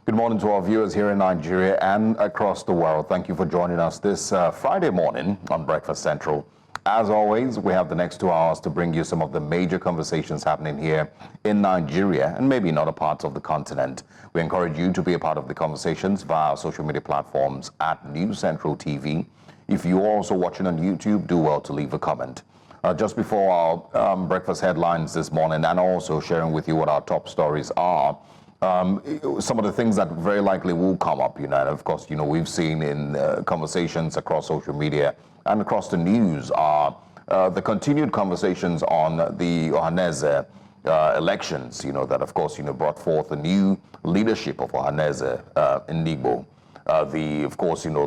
Good morning to our viewers here in Nigeria and across the world. Thank you for joining us this Friday morning on Breakfast Central. As always, we have the next 2 hours to bring you some of the major conversations happening here in Nigeria and maybe in other parts of the continent. We encourage you to be a part of the conversations via our social media platforms at News Central TV. If you're also watching on YouTube, do well to leave a comment. Just before our breakfast headlines this morning, and also sharing with you what our top stories are, some of the things that very likely will come up, and of course, we've seen in conversations across social media and across the news are the continued conversations on the Ohanaeze elections, that of course, brought forth a new leadership of Ohanaeze Ndigbo.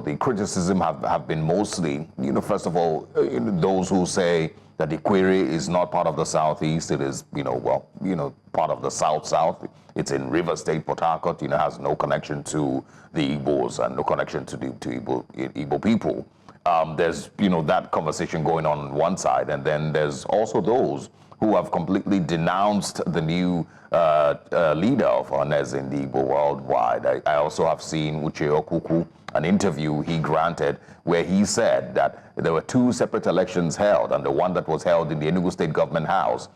The criticism have been mostly, first of all, those who say that the query is not part of the Southeast. It is, part of the South-South. It's in River State, Port Harcourt, has no connection to the Igbos and no connection to Igbo people. There's, that conversation going on one side, and then there's also those who have completely denounced the new leader of Ohanaeze Ndigbo worldwide. I also have seen Uche Okuku, an interview he granted where he said that there were 2 separate elections held, and the one that was held in the Enugu State Government House,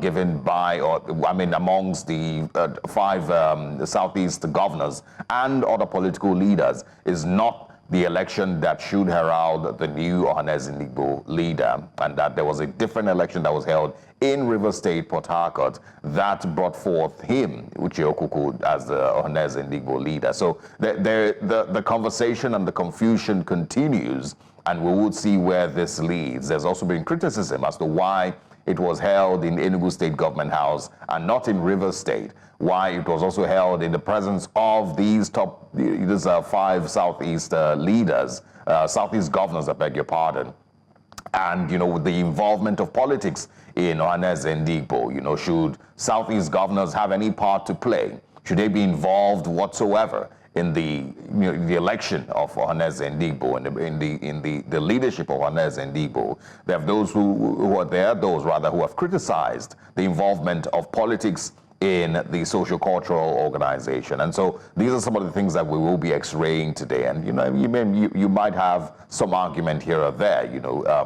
given by, amongst the 5 Southeast governors and other political leaders, is not the election that should herald the new Ohanaeze Ndigbo leader, and that there was a different election that was held in River State, Port Harcourt, that brought forth him, Uche Okuku, as the Ohanaeze Ndigbo leader. So the conversation and the confusion continues, and we will see where this leads. There's also been criticism as to why it was held in Enugu State Government House and not in River State, why it was also held in the presence of these 5 Southeast leaders, Southeast governors, I beg your pardon. And, with the involvement of politics in Ohanaeze Ndigbo, should Southeast governors have any part to play? Should they be involved whatsoever in the election of Ohanaeze Ndigbo in the leadership of Ohanaeze Ndigbo? There have those who have criticized the involvement of politics in the social-cultural organization. And so these are some of the things that we will be x-raying today. And, you might have some argument here or there,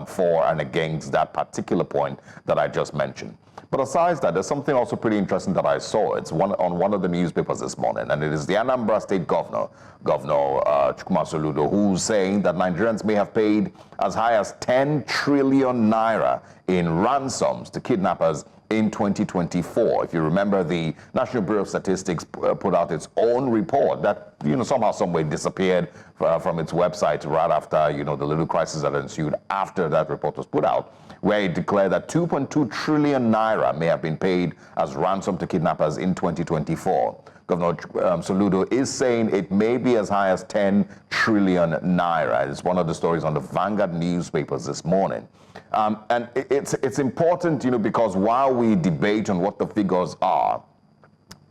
for and against that particular point that I just mentioned. But aside that, there's something also pretty interesting that I saw. It's on one of the newspapers this morning, and it is the Anambra State Governor Soludo, who's saying that Nigerians may have paid as high as 10 trillion naira in ransoms to kidnappers in 2024. If you remember, the National Bureau of Statistics put out its own report that, somehow, some way disappeared from its website right after, the little crisis that ensued after that report was put out, where it declared that 2.2 trillion naira may have been paid as ransom to kidnappers in 2024. Governor Soludo is saying it may be as high as 10 trillion naira. It's one of the stories on the Vanguard newspapers this morning. And it's important, because while we debate on what the figures are,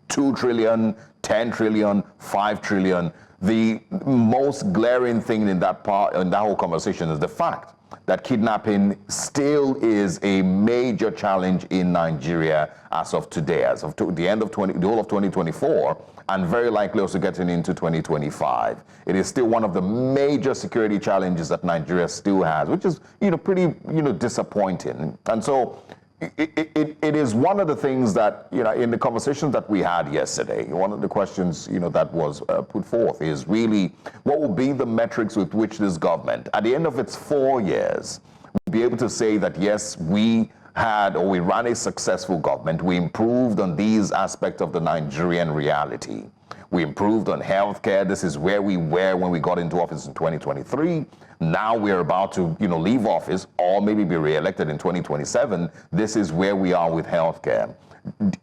2 trillion, 10 trillion, 5 trillion, the most glaring thing in that whole conversation is the fact that kidnapping still is a major challenge in Nigeria as of today, as of the end of the whole of 2024, and very likely also getting into 2025. It is still one of the major security challenges that Nigeria still has, which is, pretty, disappointing. And so it is one of the things that, in the conversations that we had yesterday, one of the questions, that was put forth is really what will be the metrics with which this government, at the end of its 4 years, will be able to say that, yes, we ran a successful government. We improved on these aspects of the Nigerian reality. We improved on healthcare. This is where we were when we got into office in 2023. Now we're about to, leave office or maybe be re-elected in 2027. This is where we are with healthcare.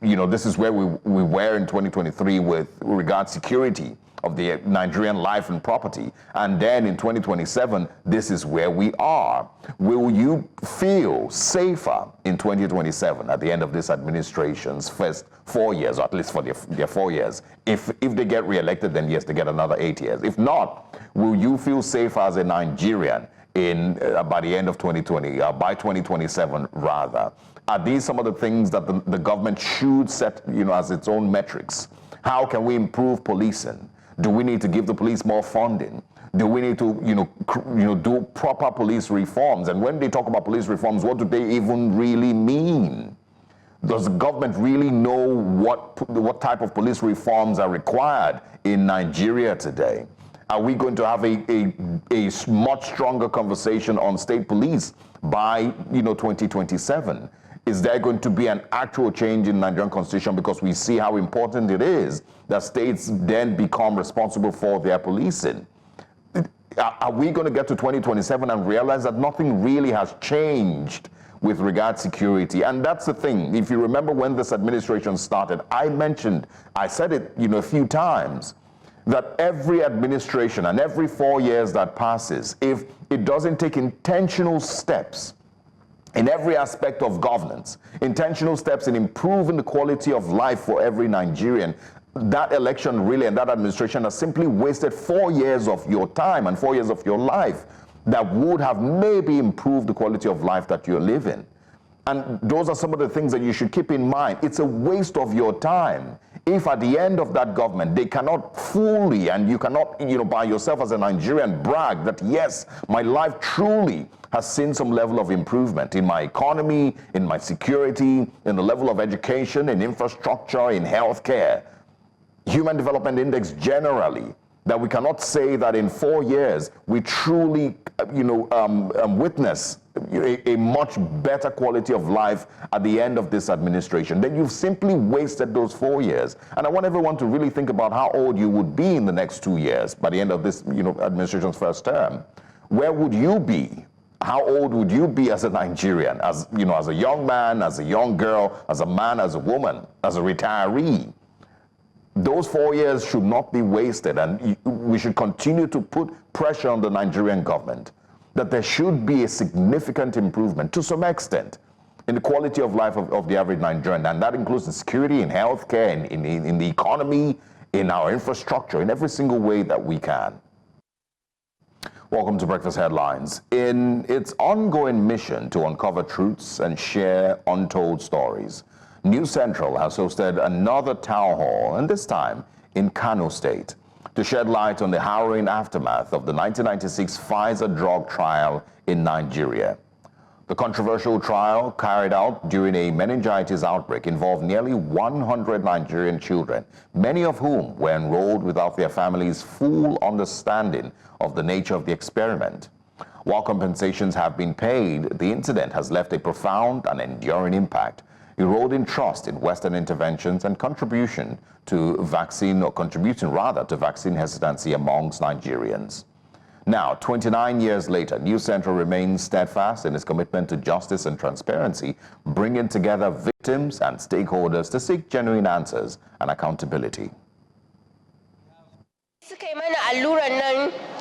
This is where we were in 2023 with regard to security of the Nigerian life and property. And then in 2027, this is where we are. Will you feel safer in 2027 at the end of this administration's first 4 years, or at least for their 4 years? If they get re-elected, then yes, they get another 8 years. If not, will you feel safer as a Nigerian by the end of 2020, by 2027 rather? Are these some of the things that the government should set, as its own metrics How can we improve policing? Do we need to give the police more funding? Do we need to, do proper police reforms? And when they talk about police reforms, what do they even really mean? Does the government really know what type of police reforms are required in Nigeria today? Are we going to have a much stronger conversation on state police by 2027? Is there going to be an actual change in the Nigerian constitution, because we see how important it is that states then become responsible for their policing? Are we going to get to 2027 and realize that nothing really has changed with regard to security? And that's the thing. If you remember when this administration started, I said it a few times, that every administration and every 4 years that passes, if it doesn't take intentional steps in every aspect of governance, intentional steps in improving the quality of life for every Nigerian, that election really and that administration has simply wasted 4 years of your time and 4 years of your life that would have maybe improved the quality of life that you're living. And those are some of the things that you should keep in mind. It's a waste of your time if at the end of that government they cannot fully, and you cannot, by yourself as a Nigerian, brag that yes, my life truly has seen some level of improvement in my economy, in my security, in the level of education, in infrastructure, in healthcare, Human Development Index generally, that we cannot say that in 4 years we truly, witness a much better quality of life at the end of this administration. Then you've simply wasted those 4 years. And I want everyone to really think about how old you would be in the next 2 years by the end of this, administration's first term. Where would you be? How old would you be as a Nigerian, as a young man, as a young girl, as a man, as a woman, as a retiree? Those 4 years should not be wasted, and we should continue to put pressure on the Nigerian government that there should be a significant improvement to some extent in the quality of life of the average Nigerian, and that includes the security, in healthcare, in the economy, in our infrastructure, in every single way that we can. Welcome to Breakfast Headlines. In its ongoing mission to uncover truths and share untold stories, News Central has hosted another town hall, and this time in Kano State, to shed light on the harrowing aftermath of the 1996 Fisa drug trial in Nigeria. The controversial trial, carried out during a meningitis outbreak, involved nearly 100 Nigerian children, many of whom were enrolled without their families' full understanding of the nature of the experiment. While compensations have been paid, the incident has left a profound and enduring impact, eroding trust in Western interventions and contributing to vaccine hesitancy amongst Nigerians. Now, 29 years later, News Central remains steadfast in its commitment to justice and transparency, bringing together victims and stakeholders to seek genuine answers and accountability.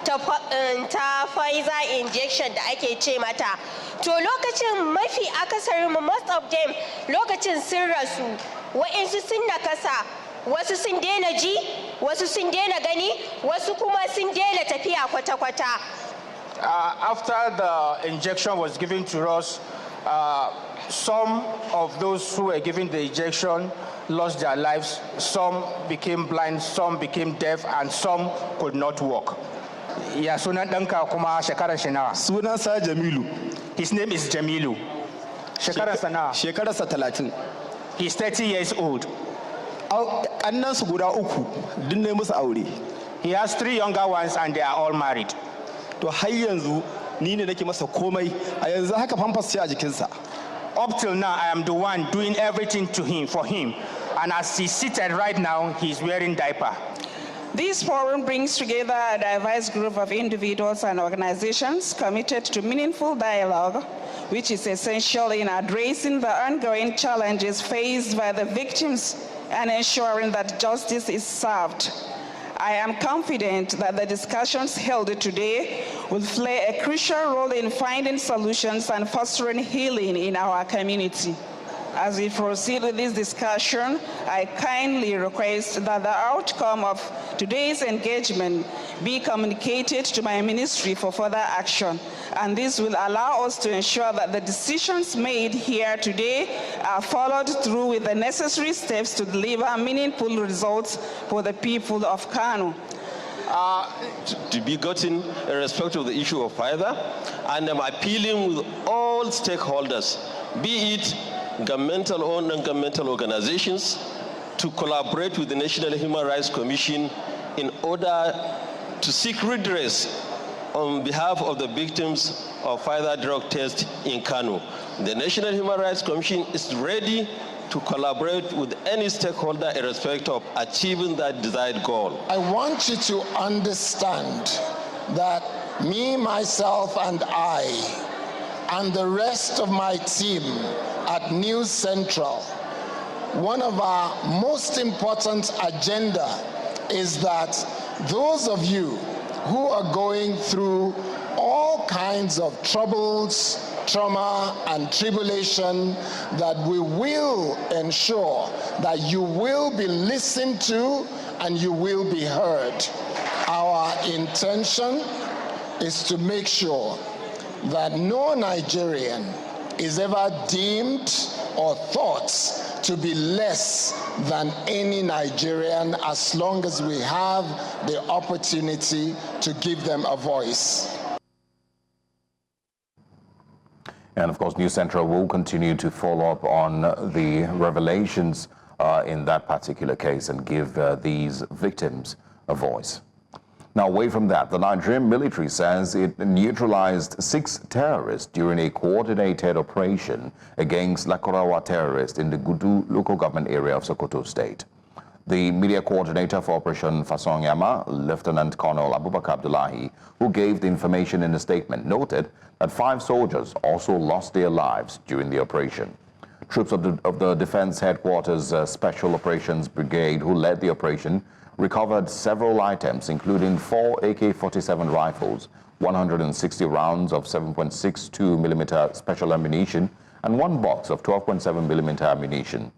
ta Pfizer injection da ake ce mata, to lokacin mafi akasarin most of them lokacin sun rasu, wa'insu sun nakasa, wasu sun daina ji, wasu sun daina gani, wasu kuma sun daina tafiya kwata-kwata. After the injection was given to us, some of those who were given the injection lost their lives. Some became blind, some became deaf, and some could not walk. Ya sunan ɗanka kuma shekarar shi nawa? Sunansa Jamilu. His name is Jamilu. Shekararsa nawa? Shekararsa 30. He's 30 years old. Ƙannansu guda uku, duk ne musu aure. He has 3 younger ones and they are all married. To har yanzu ni ne nake masa komai, a yanzu haka pampers ce a jikinsa. Up till now, I am the one doing everything for him. And as he's seated right now, he's wearing diaper. This forum brings together a diverse group of individuals and organizations committed to meaningful dialogue, which is essential in addressing the ongoing challenges faced by the victims and ensuring that justice is served. I am confident that the discussions held today will play a crucial role in finding solutions and fostering healing in our community. As we proceed with this discussion, I kindly request that the outcome of today's engagement be communicated to my ministry for further action. And this will allow us to ensure that the decisions made here today are followed through with the necessary steps to deliver meaningful results for the people of Kano. To be gotten in respect of the issue of Fisa, and I'm appealing with all stakeholders, be it governmental-owned and governmental organizations, to collaborate with the National Human Rights Commission in order to seek redress on behalf of the victims of Fisa drug test in Kano. The National Human Rights Commission is ready to collaborate with any stakeholder in respect of achieving that desired goal. I want you to understand that me, myself, and I, and the rest of my team at News Central, one of our most important agenda is that those of you who are going through all kinds of troubles, trauma, and tribulation, that we will ensure that you will be listened to and you will be heard. Our intention is to make sure that no Nigerian is ever deemed or thought to be less than any Nigerian, as long as we have the opportunity to give them a voice. And of course, News Central will continue to follow up on the revelations in that particular case and give these victims a voice. Now, away from that, the Nigerian military says it neutralized 6 terrorists during a coordinated operation against Lakorawa terrorists in the Gudu local government area of Sokoto State. The media coordinator for Operation Fasonyama, Lieutenant Colonel Abubakar Abdullahi, who gave the information in a statement, noted that 5 soldiers also lost their lives during the operation. Troops of the Defense Headquarters Special Operations Brigade, who led the operation, recovered several items, including 4 AK-47 rifles, 160 rounds of 7.62mm special ammunition, and 1 box of 12.7mm ammunition.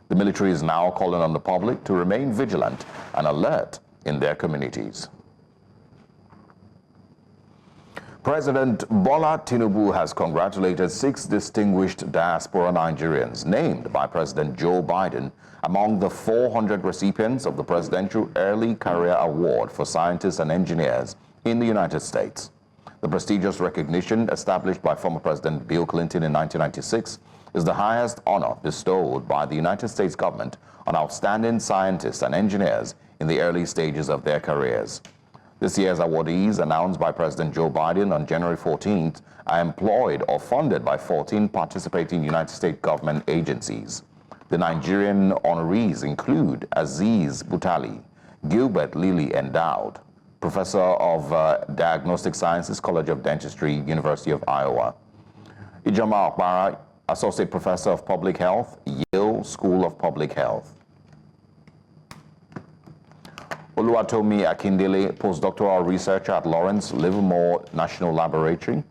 The military is now calling on the public to remain vigilant and alert in their communities. President Bola Tinubu has congratulated 6 distinguished diaspora Nigerians named by President Joe Biden among the 400 recipients of the Presidential Early Career Award for Scientists and Engineers in the United States. The prestigious recognition, established by former President Bill Clinton in 1996, is the highest honor bestowed by the United States government on outstanding scientists and engineers in the early stages of their careers. This year's awardees, announced by President Joe Biden on January 14th, are employed or funded by 14 participating United States government agencies. The Nigerian honorees include Aziz Butali, Gilbert Lilly Endowed, Professor of Diagnostic Sciences, College of Dentistry, University of Iowa; Ijoma Okpara, Associate Professor of Public Health, Yale School of Public Health; Oluwatomi Akindele, Postdoctoral Researcher at Lawrence Livermore National Laboratory;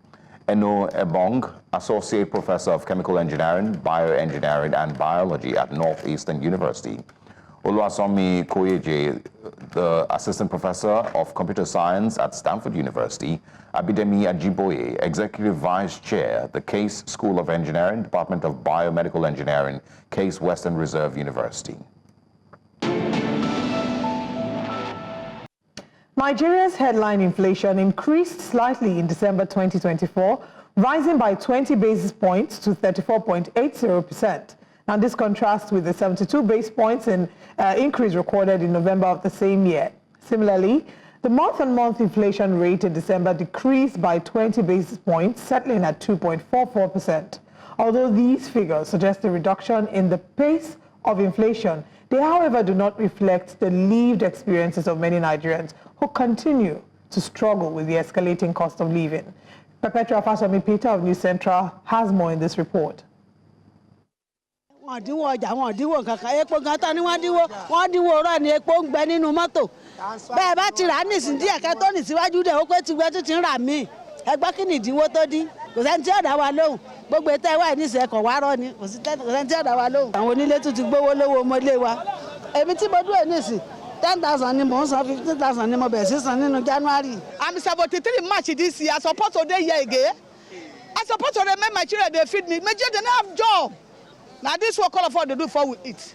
Eno Ebong, Associate Professor of Chemical Engineering, Bioengineering, and Biology at Northeastern University; Oluwasomi Koyeje, the Assistant Professor of Computer Science at Stanford University; Abidemi Ajiboye, Executive Vice Chair, the Case School of Engineering, Department of Biomedical Engineering, Case Western Reserve University. Nigeria's headline inflation increased slightly in December 2024, rising by 20 basis points to 34.80%. Now, this contrasts with the 72 basis points increase recorded in November of the same year. Similarly, the month-on-month inflation rate in December decreased by 20 basis points, settling at 2.44%. Although these figures suggest a reduction in the pace of inflation, they, however, do not reflect the lived experiences of many Nigerians who continue to struggle with the escalating cost of living. Perpetua Fasomi Peter of News Central has more in this report. ẹgbẹ́ kí ni ìdíwọ́ tó dín kò sẹ́ni tí ọ̀dà wa lóhùn gbogbo ètò ẹ̀wá ní ìṣẹ̀kọ̀ wá rọ́ ni kò sẹ́ni tí ọ̀dà wa lóhùn. àwọn onílé tún ti gbówó lówó ọmọlé wa èmi tí mo dúró ní ìsìn 10,000 ni mo ń san 15,000 ni mo bẹ̀rẹ̀ sí san nínú January. I'm 73 March this year. I support to dey here again. I support to make my children they feed me. My children don't have job. Now this what all of us they do for we eat.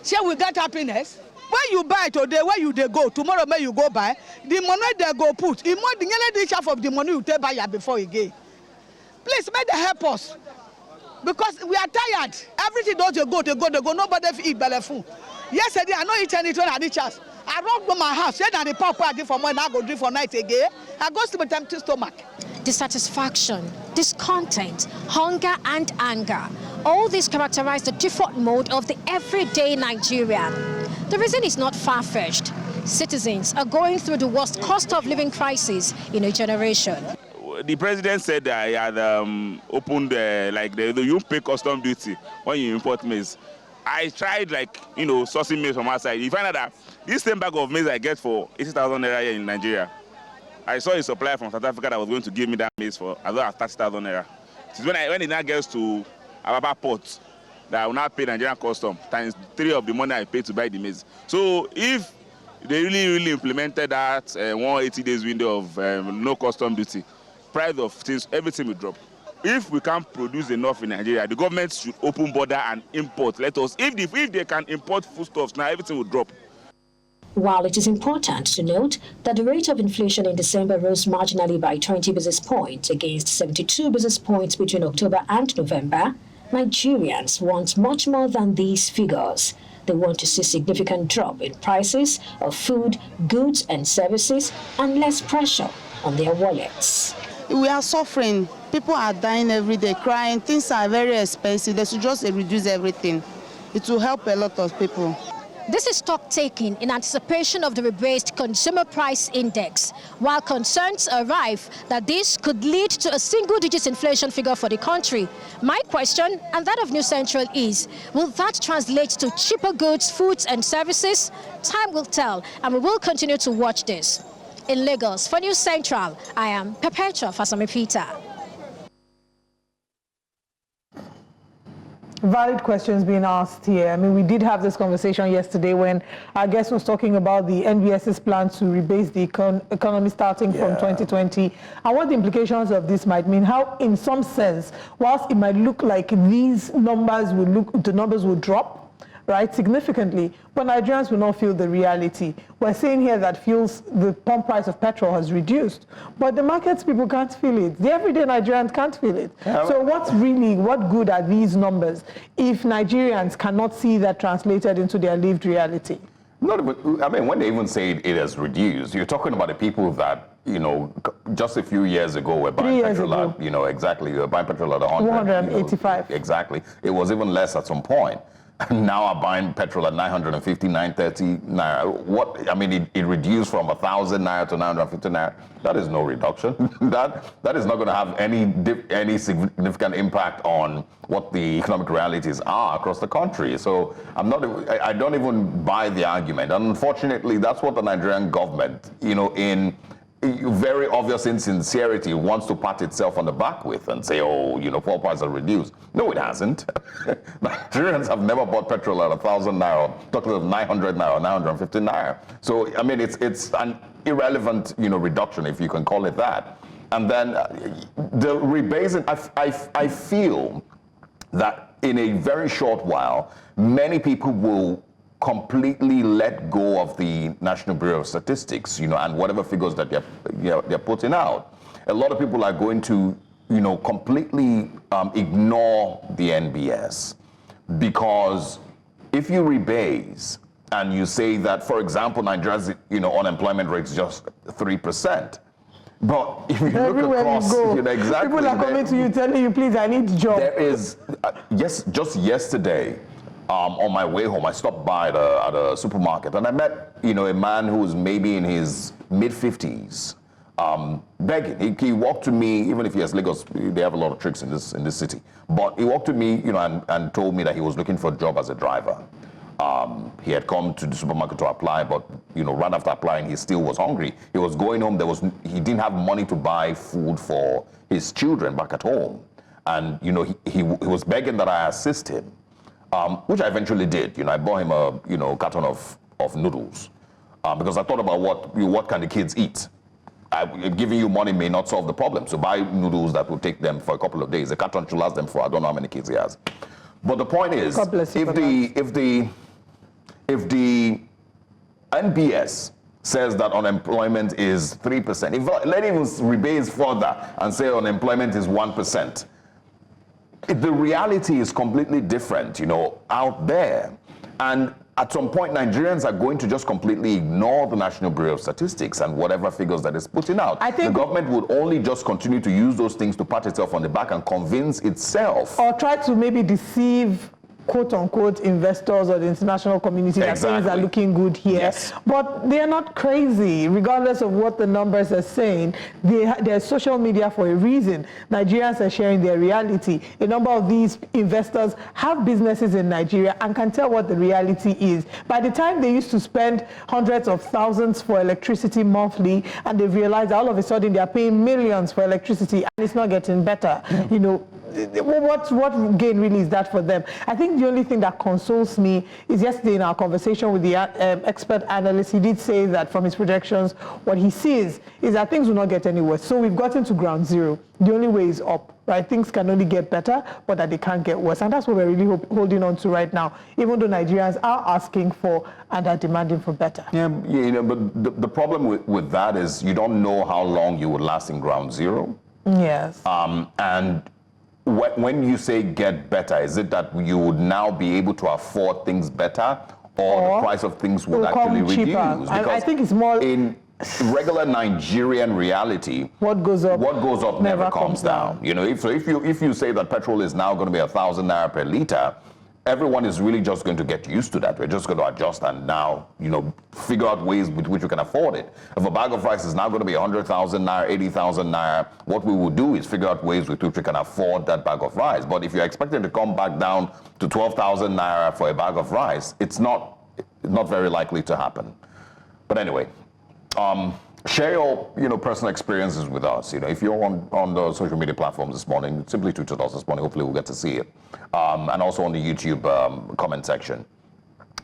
Shall we get happiness? When you buy today, where you they go, tomorrow may you go buy, the money they go put, the half of the money you take buy before again. Please make them help us. Because we are tired. Everything don't they go, nobody eat belly full. Yesterday I don't eat anything at the chance. I run to my house, said that the papa I give for morning, I go drink for night again. I go sleep with empty stomach. Dissatisfaction, discontent, hunger and anger. All these characterize the default mode of the everyday Nigerian. The reason is not far-fetched. Citizens are going through the worst cost of living crisis in a generation. The president said that he had opened you pay custom duty when you import maize. I tried sourcing maize from outside. You find out that this same bag of maize I get for 80,000 naira here in Nigeria, I saw a supplier from South Africa that was going to give me that maize for as well as 30,000 naira. Since when it now gets to Ababa port, that I will now pay Nigerian custom times 3 of the money I paid to buy the maize. So if they really implemented that 180 days window of no custom duty, price of things, everything will drop. If we can't produce enough in Nigeria, the government should open border and import. Let us, if they can import foodstuffs now, everything will drop. While it is important to note that the rate of inflation in December rose marginally by 20 basis points against 72 basis points between October and November, Nigerians want much more than these figures. They want to see significant drop in prices of food, goods and services and less pressure on their wallets. We are suffering. People are dying every day, crying. Things are very expensive. They should just reduce everything. It will help a lot of people. This is stock taking in anticipation of the rebased Consumer Price Index, while concerns are rife that this could lead to a single-digit inflation figure for the country. My question, and that of New Central, is, will that translate to cheaper goods, foods and services? Time will tell, and we will continue to watch this. In Lagos, for New Central, I am Perpetua Fasamipita. Valid questions being asked here. I mean, we did have this conversation yesterday when our guest was talking about the NBS's plan to rebase the economy starting from 2020 and what the implications of this might mean. How, in some sense, whilst it might look like these numbers will drop, right, significantly, but Nigerians will not feel the reality. We're saying here that the pump price of petrol has reduced, but the markets people can't feel it. The everyday Nigerians can't feel it. So what good are these numbers if Nigerians cannot see that translated into their lived reality? When they even say it has reduced, you're talking about the people that, just a few years ago were buying petrol at, exactly, were buying petrol at 185. Exactly. It was even less at some point. Now I'm buying petrol at 950, 930 naira. It reduced from 1,000 naira to 950 naira. That is no reduction. that is not going to have any significant impact on what the economic realities are across the country. So I don't even buy the argument. And unfortunately, that's what the Nigerian government, in very obvious insincerity, wants to pat itself on the back with and say, fuel prices are reduced. No, it hasn't. Nigerians have never bought petrol at 1,000 naira, talking of 900 naira, 950 naira. So, it's an irrelevant, reduction, if you can call it that. And then the rebasing, I feel that in a very short while, many people will completely let go of the National Bureau of Statistics, and whatever figures that they're putting out. A lot of people are going to, completely ignore the NBS, because if you rebase and you say that, for example, Nigeria's, unemployment rate is just 3%. But if you everywhere look across, you go, exactly, people are coming to you telling you, please, I need a job. There is, just yesterday, on my way home, I stopped by at a supermarket and I met, a man who was maybe in his mid-50s, begging. He walked to me, even if he has Lagos, they have a lot of tricks in this city. But he walked to me, and told me that he was looking for a job as a driver. He had come to the supermarket to apply, but right after applying, he still was hungry. He was going home. He didn't have money to buy food for his children back at home, and he was begging that I assist him, which I eventually did. I bought him a carton of noodles because I thought about what can the kids eat. Giving you money may not solve the problem, so buy noodles that will take them for a couple of days. The carton should last them for I don't know how many kids he has. But the point is, if the NBS says that unemployment is 3%, let him rebase further and say unemployment is 1%. The reality is completely different, out there. And at some point, Nigerians are going to just completely ignore the National Bureau of Statistics and whatever figures that it's putting out. I think the government would only just continue to use those things to pat itself on the back and convince itself. Or try to maybe deceive quote-unquote investors or the international community that things are looking good here. Yes. But they are not crazy, regardless of what the numbers are saying. They're social media for a reason. Nigerians are sharing their reality. A number of these investors have businesses in Nigeria and can tell what the reality is. By the time they used to spend hundreds of thousands for electricity monthly, and they've realized all of a sudden they're paying millions for electricity and it's not getting better, what gain really is that for them? I think the only thing that consoles me is yesterday in our conversation with the expert analyst, he did say that from his projections, what he sees is that things will not get any worse. So we've gotten to ground zero. The only way is up, right? Things can only get better, but that they can't get worse. And that's what we're really holding on to right now, even though Nigerians are asking for and are demanding for better. Yeah, but the problem with that is you don't know how long you would last in ground zero. Yes. And when you say get better, is it that you would now be able to afford things better, or the price of things would actually reduce? Because I think it's more in regular Nigerian reality, what goes up never comes down. If you say that petrol is now going to be 1,000 naira per liter, everyone is really just going to get used to that. We're just going to adjust and now, figure out ways with which we can afford it. If a bag of rice is now going to be 100,000 naira, 80,000 naira, what we will do is figure out ways with which we can afford that bag of rice. But if you're expecting to come back down to 12,000 naira for a bag of rice, it's not very likely to happen. But anyway, share your personal experiences with us. If you're on the social media platforms this morning, simply tweet at us this morning. Hopefully we'll get to see it. And also on the YouTube comment section.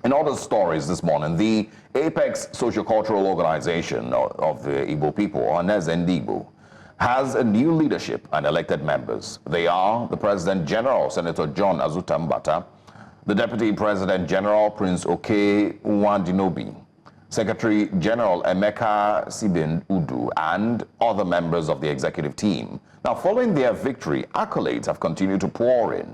In other stories this morning, the Apex Sociocultural Organization of the Igbo people, Ohanaeze Ndigbo, has a new leadership and elected members. They are the President General, Senator John Azuta-Mbata, the Deputy President General, Prince Oke Nwandinobi, Secretary General Emeka Sibin Udu, and other members of the executive team. Now, following their victory, accolades have continued to pour in.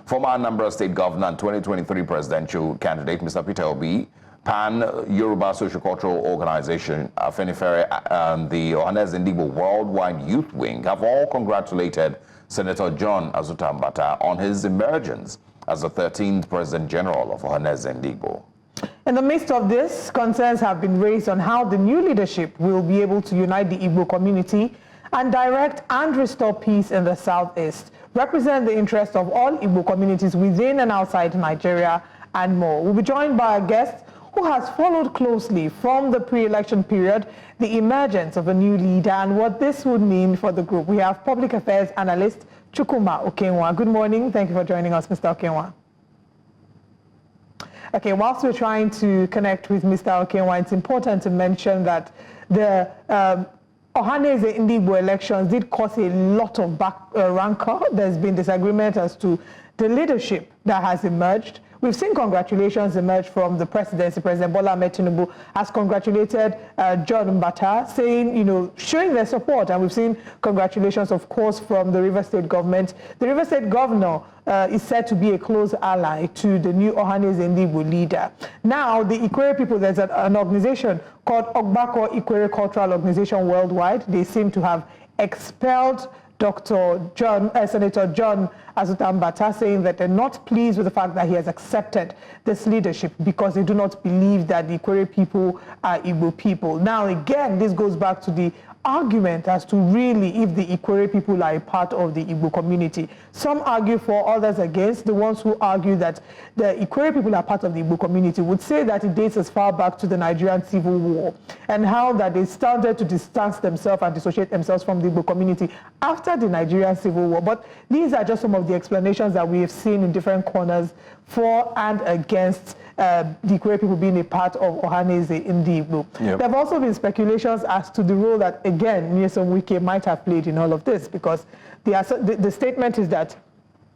Former Anambra State Governor and 2023 presidential candidate, Mr. Peter Obi, PAN Yoruba Sociocultural Organization, Afenifere, and the Ohanaeze Ndigbo Worldwide Youth Wing have all congratulated Senator John Azuta-Mbata on his emergence as the 13th President General of Ohanaeze Ndigbo. In the midst of this, concerns have been raised on how the new leadership will be able to unite the Igbo community and direct and restore peace in the Southeast, represent the interests of all Igbo communities within and outside Nigeria, and more. We'll be joined by a guest who has followed closely from the pre-election period the emergence of a new leader and what this would mean for the group. We have Public Affairs Analyst Chukwuma Okenwa. Good morning. Thank you for joining us, Mr. Okenwa. Okay, whilst we're trying to connect with Mr. Okenwa, it's important to mention that the Ohanaeze Ndigbo elections did cause a lot of rancor. There's been disagreement as to the leadership that has emerged. We've seen congratulations emerge from the presidency. President Bola Ahmed Tinubu has congratulated John Mbata, saying, showing their support. And we've seen congratulations, of course, from the River State government. The River State governor is said to be a close ally to the new Ohanaeze Ndigbo leader. Now, the Ikwere people, there's an organization called Ogbako Ikwere Cultural Organization Worldwide. They seem to have expelled Senator John Azuta-Mbata, saying that they're not pleased with the fact that he has accepted this leadership because they do not believe that the Ikwere people are Igbo people. Now, again, this goes back to the argument as to really if the Ikwere people are a part of the Igbo community. Some argue for, others against. The ones who argue that the Ikwere people are part of the Igbo community would say that it dates as far back to the Nigerian Civil War, and how that they started to distance themselves and dissociate themselves from the Igbo community after the Nigerian Civil War. But these are just some of the explanations that we have seen in different corners for and against the Ikwere people being a part of Ohanaeze Ndigbo. Yep. There have also been speculations as to the role that, again, Nyesom Wike might have played in all of this, because the statement is that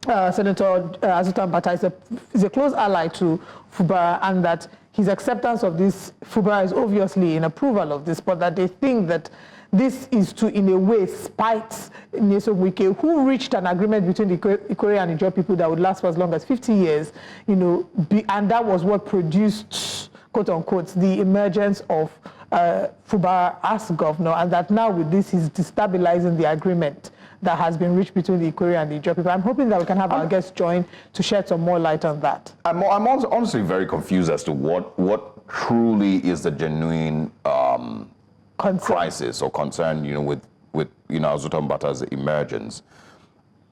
Senator Azuta-Mbata is a close ally to Fubara, and that his acceptance of this, Fubara is obviously in approval of this, but that they think that this is to, in a way, spite Nyesom Wike, who reached an agreement between the Ikwere and Ijaw people that would last for as long as 50 years, you know, and that was what produced, quote unquote, the emergence of Fubara as governor, and that now with this he's destabilizing the agreement that has been reached between the Ikwere and the Ijaw people. I'm hoping that we can have our guests join to shed some more light on that. I'm honestly very confused as to what truly is the genuine crisis or concern, you know, with you know, Azuta-Mbata's emergence.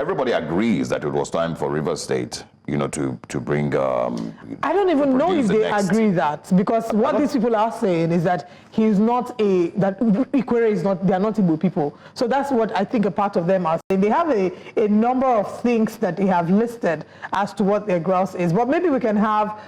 Everybody agrees that it was time for River State, you know, to bring. I don't even know if they agree that, because what these people are saying is that he's not that Ikwere is not, they are not Igbo people. So that's what I think a part of them are saying. They have a number of things that they have listed as to what their grouse is. But maybe we can have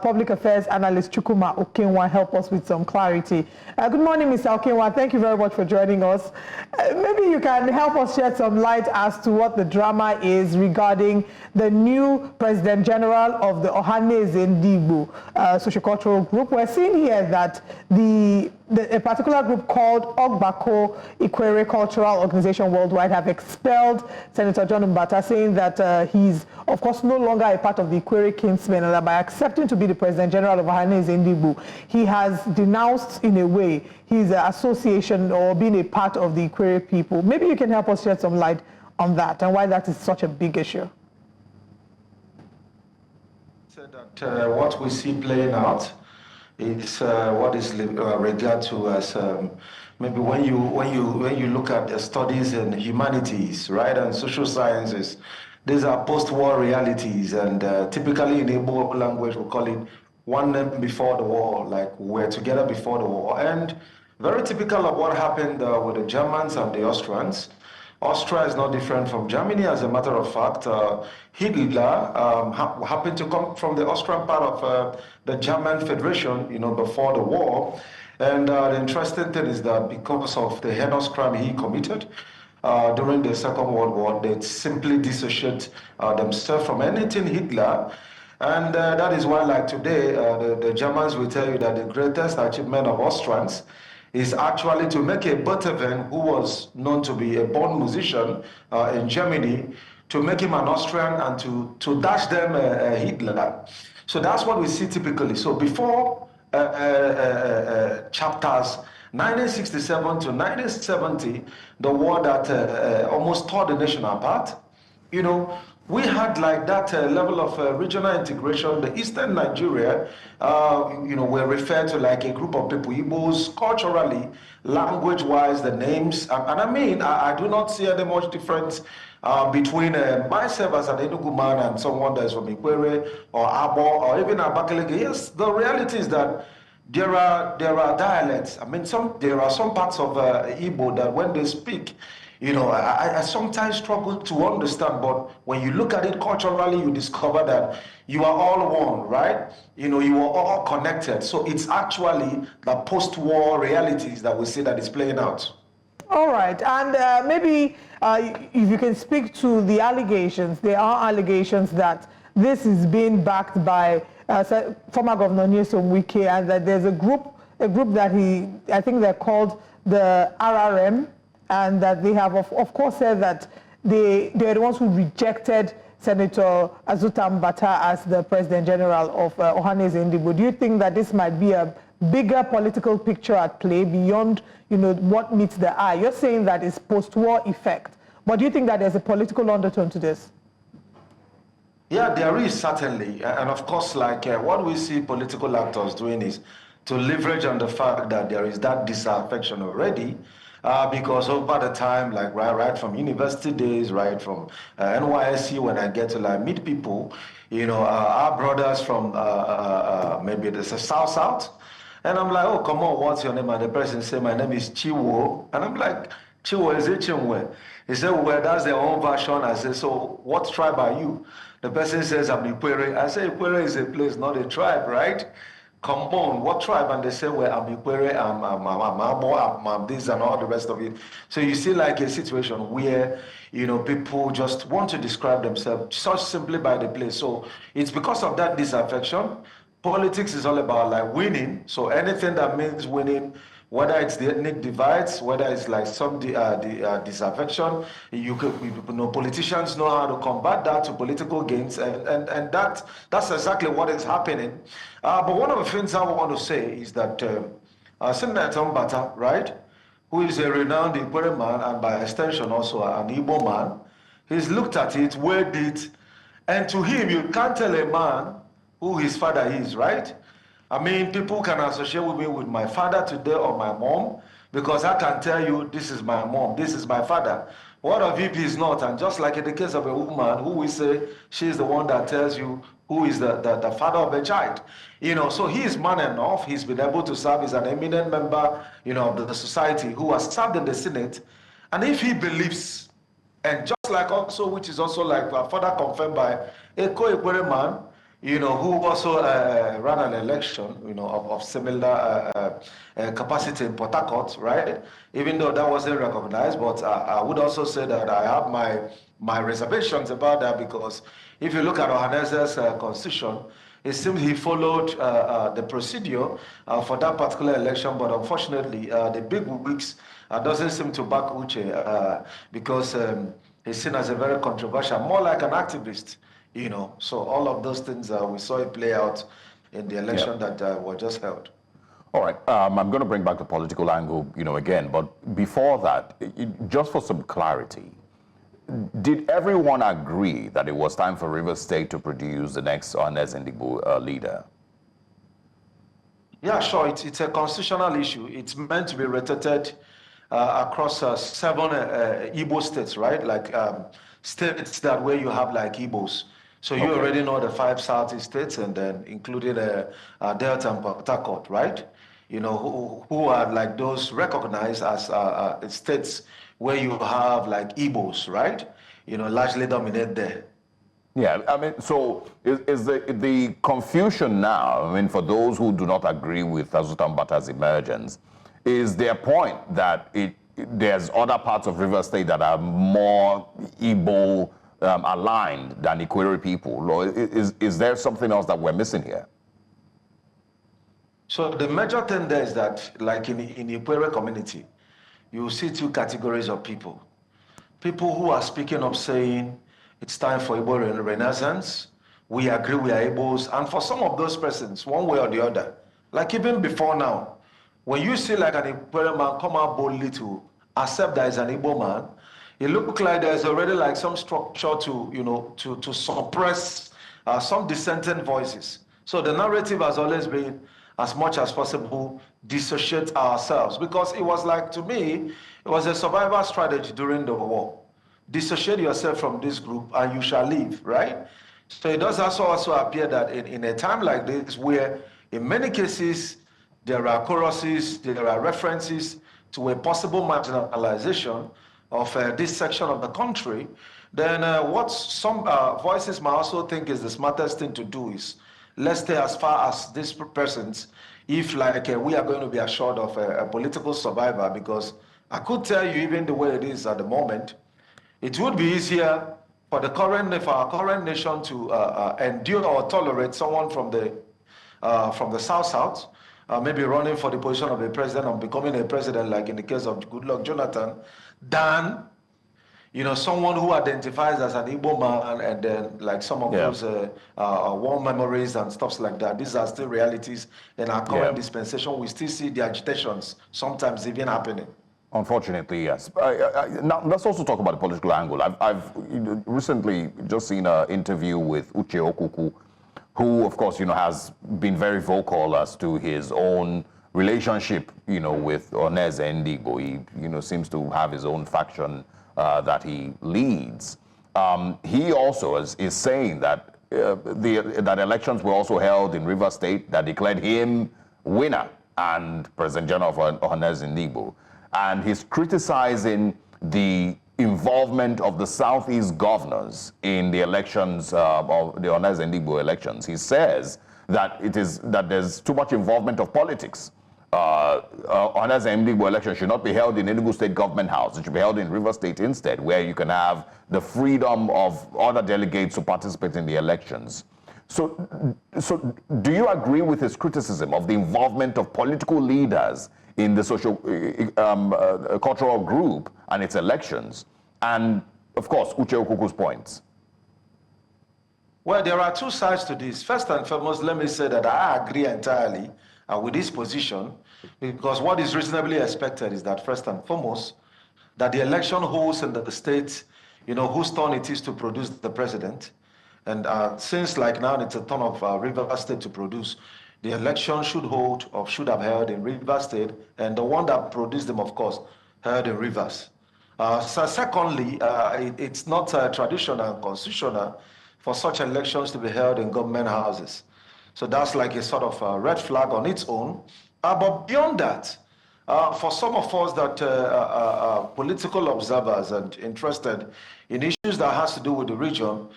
public affairs analyst Chukuma Okenwa help us with some clarity. Good morning, Mr. Okenwa. Thank you very much for joining us. Maybe you can help us shed some light as to what the drama is regarding the new President General of the Ohanaeze Ndigbo sociocultural group. We're seeing here that a particular group called Ogbako Ikwere Cultural Organization Worldwide have expelled Senator John Mbata, saying that he's, of course, no longer a part of the Ikwere kinsmen, and that by accepting to be the President General of Ohanaeze Ndigbo, he has denounced, in a way, his association or being a part of the Ikwere people. Maybe you can help us shed some light on that and why that is such a big issue. That what we see playing out is what is regarded to as maybe when you look at the studies in humanities, right, and social sciences, these are post-war realities, and typically in Igbo language we call it one name before the war, like we're together before the war, and very typical of what happened with the Germans and the Austrians. Austria is not different from Germany. As a matter of fact, Hitler happened to come from the Austrian part of the German Federation, you know, before the war. And the interesting thing is that because of the heinous crime he committed during the Second World War, they simply dissociate themselves from anything Hitler. And that is why, like today, the Germans will tell you that the greatest achievement of Austrians is actually to make a Beethoven, who was known to be a born musician in Germany, to make him an Austrian and to dash them Hitler. So that's what we see typically. So before chapters 1967 to 1970, the war that almost tore the nation apart, you know, we had like that level of regional integration. The Eastern Nigeria, you know, were referred to like a group of people, Igbos, culturally, language-wise, the names. And I mean, I do not see any much difference between myself as an Enugu man and someone that is from Ikwere or Abo or even Abakaliki. Yes, the reality is that there are dialects. I mean, there are some parts of Igbo that when they speak, you know, I sometimes struggle to understand, but when you look at it culturally, you discover that you are all one, right? You know, you are all connected. So it's actually the post-war realities that we see that is playing out. All right, and maybe if you can speak to the allegations. There are allegations that this is being backed by former Governor Nyesom Wike, and that there's a group that I think they're called the RRM, and that they have, of course, said that they're the ones who rejected Senator Azuta-Mbata as the President General of Ohanaeze Ndigbo. Do you think that this might be a bigger political picture at play beyond, you know, what meets the eye? You're saying that it's post-war effect, but do you think that there's a political undertone to this? Yeah, there is certainly, and of course, like what we see political actors doing is to leverage on the fact that there is that disaffection already, because over the time, like right from university days, right from NYSC, when I get to like meet people, you know, our brothers from maybe the South, and I'm like, oh, come on, what's your name? And the person say, my name is Chiwo, and I'm like, Chiwo, is it Chimwe? He said, well, that's their own version. I said, so what tribe are you? The person says, I'm Ikwere. I say, Ikwere is a place, not a tribe, right? Come on, what tribe? And they say, well, I'm Ikwere, I'm this and all the rest of it. So you see like a situation where, you know, people just want to describe themselves just simply by the place. So it's because of that disaffection. Politics is all about like winning. So anything that means winning, whether it's the ethnic divides, whether it's like some disaffection, you know, politicians know how to combat that to political gains, and that's exactly what is happening. But one of the things I want to say is that Senator Mbata, right, who is a renowned Igbo man and by extension also an Igbo man, he's looked at it, weighed it, and to him you can't tell a man who his father is, right? I mean, people can associate with me with my father today or my mom, because I can tell you, this is my mom, this is my father. What if he is not? And just like in the case of a woman, who we say she is the one that tells you who is the father of a child. You know, so he is man enough, he's been able to serve as an eminent member, you know, of the society who has served in the Senate. And if he believes, and just like also, which is also like further confirmed by a Ikwere man, you know, who also ran an election, you know, of similar capacity in Port Harcourt, right? Even though that wasn't recognized, but I would also say that I have my reservations about that, because if you look at Ohaneze's constitution, it seems he followed the procedure for that particular election, but unfortunately, the big wigs doesn't seem to back Uche because he's seen as a very controversial, more like an activist. You know, so all of those things, we saw it play out in the election that was just held. All right, I'm going to bring back the political angle, you know, again, but before that, just for some clarity, did everyone agree that it was time for Rivers State to produce the next Ohanaeze Ndigbo leader? Yeah, sure, it's a constitutional issue. It's meant to be rotated across 7 Igbo states, right? Like states that where you have like Igbos. So you already know the 5 Southeast states, and then including Delta and Port Harcourt, right? You know, who are like those recognized as states where you have like Igbos, right? You know, largely dominate there. Yeah, I mean, so is the confusion now, I mean, for those who do not agree with Azuta-Mbata's emergence, is their point that there's other parts of River State that are more Igbo aligned than Ikwere people? Or is there something else that we're missing here? So the major thing there is that, like in the Ikwere community, you see 2 categories of people. People who are speaking up saying, it's time for Igbo renaissance, we agree we are Igbos, and for some of those persons, one way or the other, like even before now, when you see like an Ikwere man come out boldly to accept that he's an Igbo man, it looks like there's already like some structure to, you know, to suppress some dissenting voices. So the narrative has always been, as much as possible, dissociate ourselves. Because it was like, to me, it was a survival strategy during the war. Dissociate yourself from this group and you shall live, right? So it does also appear that in a time like this, where in many cases, there are choruses, there are references to a possible marginalization of this section of the country, then what some voices might also think is the smartest thing to do is, let's stay as far as these persons, if like we are going to be assured of a political survivor, because I could tell you, even the way it is at the moment, it would be easier for our current nation to endure or tolerate someone from the South, maybe running for the position of a president or becoming a president, like in the case of Goodluck Jonathan, than, you know, someone who identifies as an Igbo man, and then like some of those war memories and stuff like that. These are still realities in our current dispensation. We still see the agitations sometimes even happening. Unfortunately, yes. Now, let's also talk about the political angle. I've recently just seen an interview with Uche Okuku, who, of course, you know, has been very vocal as to his own relationship, with Ohanaeze Ndigbo. He, seems to have his own faction that he leads. He also is saying that that elections were also held in Rivers State that declared him winner and President General of Ohanaeze Ndigbo. And he's criticizing the involvement of the Southeast governors in the elections of the Ohanaeze Ndigbo elections. He says that there's too much involvement of politics. Ohanaeze Ndigbo election should not be held in Enugu State Government House. It should be held in Rivers State instead, where you can have the freedom of other delegates to participate in the elections. So do you agree with his criticism of the involvement of political leaders in the social cultural group and its elections? And of course, Uche Okuku's points. Well, there are two sides to this. First and foremost, let me say that I agree entirely with this position, because what is reasonably expected is that first and foremost, that the election holds in the states, whose turn it is to produce the president. And since like now it's a turn of Rivers State to produce, the election should hold or should have held in Rivers State, and the one that produced them, of course, held in Rivers. So secondly, it's not traditional and constitutional for such elections to be held in government houses. So that's like a sort of red flag on its own. But beyond that, for some of us that are political observers and interested in issues that has to do with the region,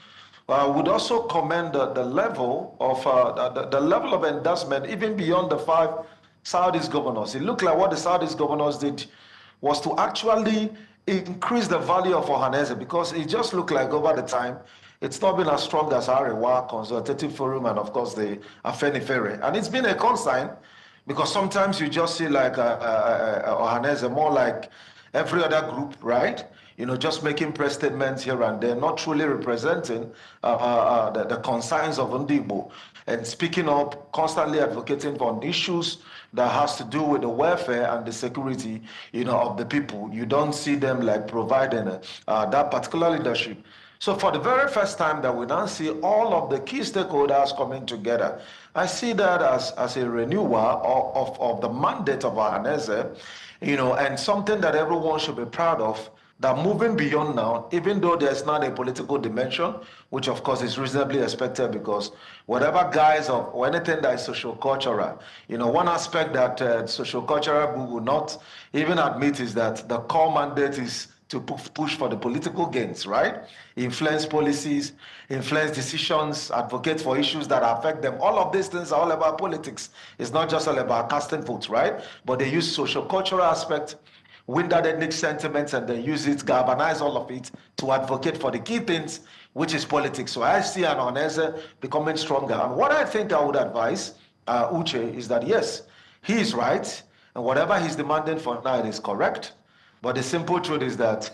would also commend the level of endorsement even beyond the 5 Southeast governors. It looked like what the Southeast governors did was to actually increase the value of Ohanaeze, because it just looked like over the time it's not been as strong as Arewa, Consultative Forum, and of course the Afenifere. And it's been a consign, because sometimes you just see like Ohanaeze more like every other group, right? Just making press statements here and there, not truly representing the concerns of Ndigbo, and speaking up, constantly advocating for issues that has to do with the welfare and the security, of the people. You don't see them like providing that particular leadership. So for the very first time that we now see all of the key stakeholders coming together, I see that as a renewal of the mandate of Ohanaeze, and something that everyone should be proud of, that moving beyond now, even though there's not a political dimension, which of course is reasonably expected, because whatever guise or anything that is social-cultural, one aspect that social-cultural will not even admit is that the core mandate is to push for the political gains, right? Influence policies, influence decisions, advocate for issues that affect them. All of these things are all about politics. It's not just all about casting votes, right? But they use social-cultural aspect, win that ethnic sentiments, and they use it, galvanize all of it to advocate for the key things, which is politics. So I see an Ohanaeze becoming stronger. And what I think I would advise Uche is that, yes, he is right, and whatever he's demanding for now, it is correct. But the simple truth is that,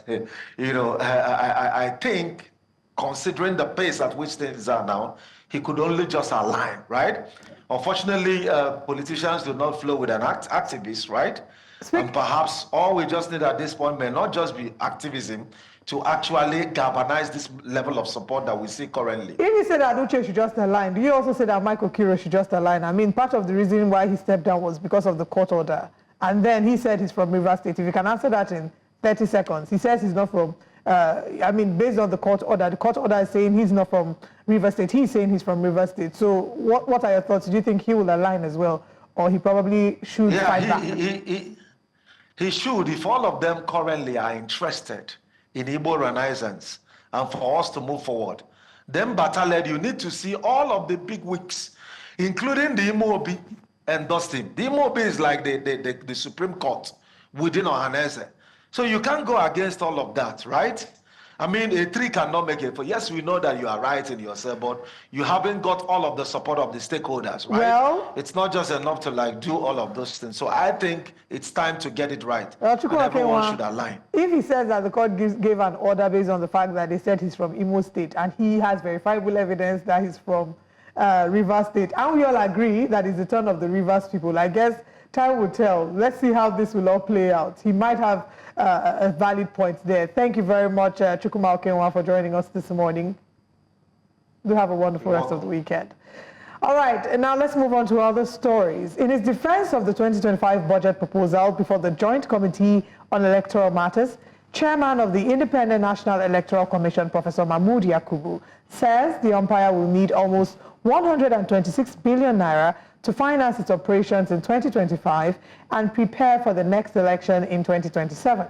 I think, considering the pace at which things are now, he could only just align, right? Unfortunately, politicians do not flow with an activist, right? And perhaps all we just need at this point may not just be activism to actually galvanize this level of support that we see currently. If you say that Uche should just align, do you also say that Michael Kiro should just align? I mean, part of the reason why he stepped down was because of the court order. And then he said he's from Rivers State. If you can answer that in 30 seconds. He says he's not from, based on the court order is saying he's not from Rivers State. He's saying he's from Rivers State. So what are your thoughts? Do you think he will align as well? Or he probably should fight back? He should, if all of them currently are interested in Igbo Renaissance and for us to move forward. Then, Bataled, you need to see all of the big wigs, including the Imobi, endorse him. The Imobi is like the Supreme Court within Ohanaeze. So you can't go against all of that, right? I mean, a tree cannot make it. Yes, we know that you are right in yourself, but you haven't got all of the support of the stakeholders, right? Well, it's not just enough to like do all of those things. So I think it's time to get it right. And everyone should align. If he says that the court gave an order based on the fact that they said he's from Imo State and he has verifiable evidence that he's from Rivers State, and we all agree that it's the turn of the Rivers people, I guess time will tell. Let's see how this will all play out. He might have a valid point there. Thank you very much, Chukwuma Okenwa, for joining us this morning. Do have a wonderful rest of the weekend. All right, and now let's move on to other stories. In his defense of the 2025 budget proposal before the Joint Committee on Electoral Matters, Chairman of the Independent National Electoral Commission, Professor Mahmood Yakubu, says the umpire will need almost 126 billion naira to finance its operations in 2025 and prepare for the next election in 2027.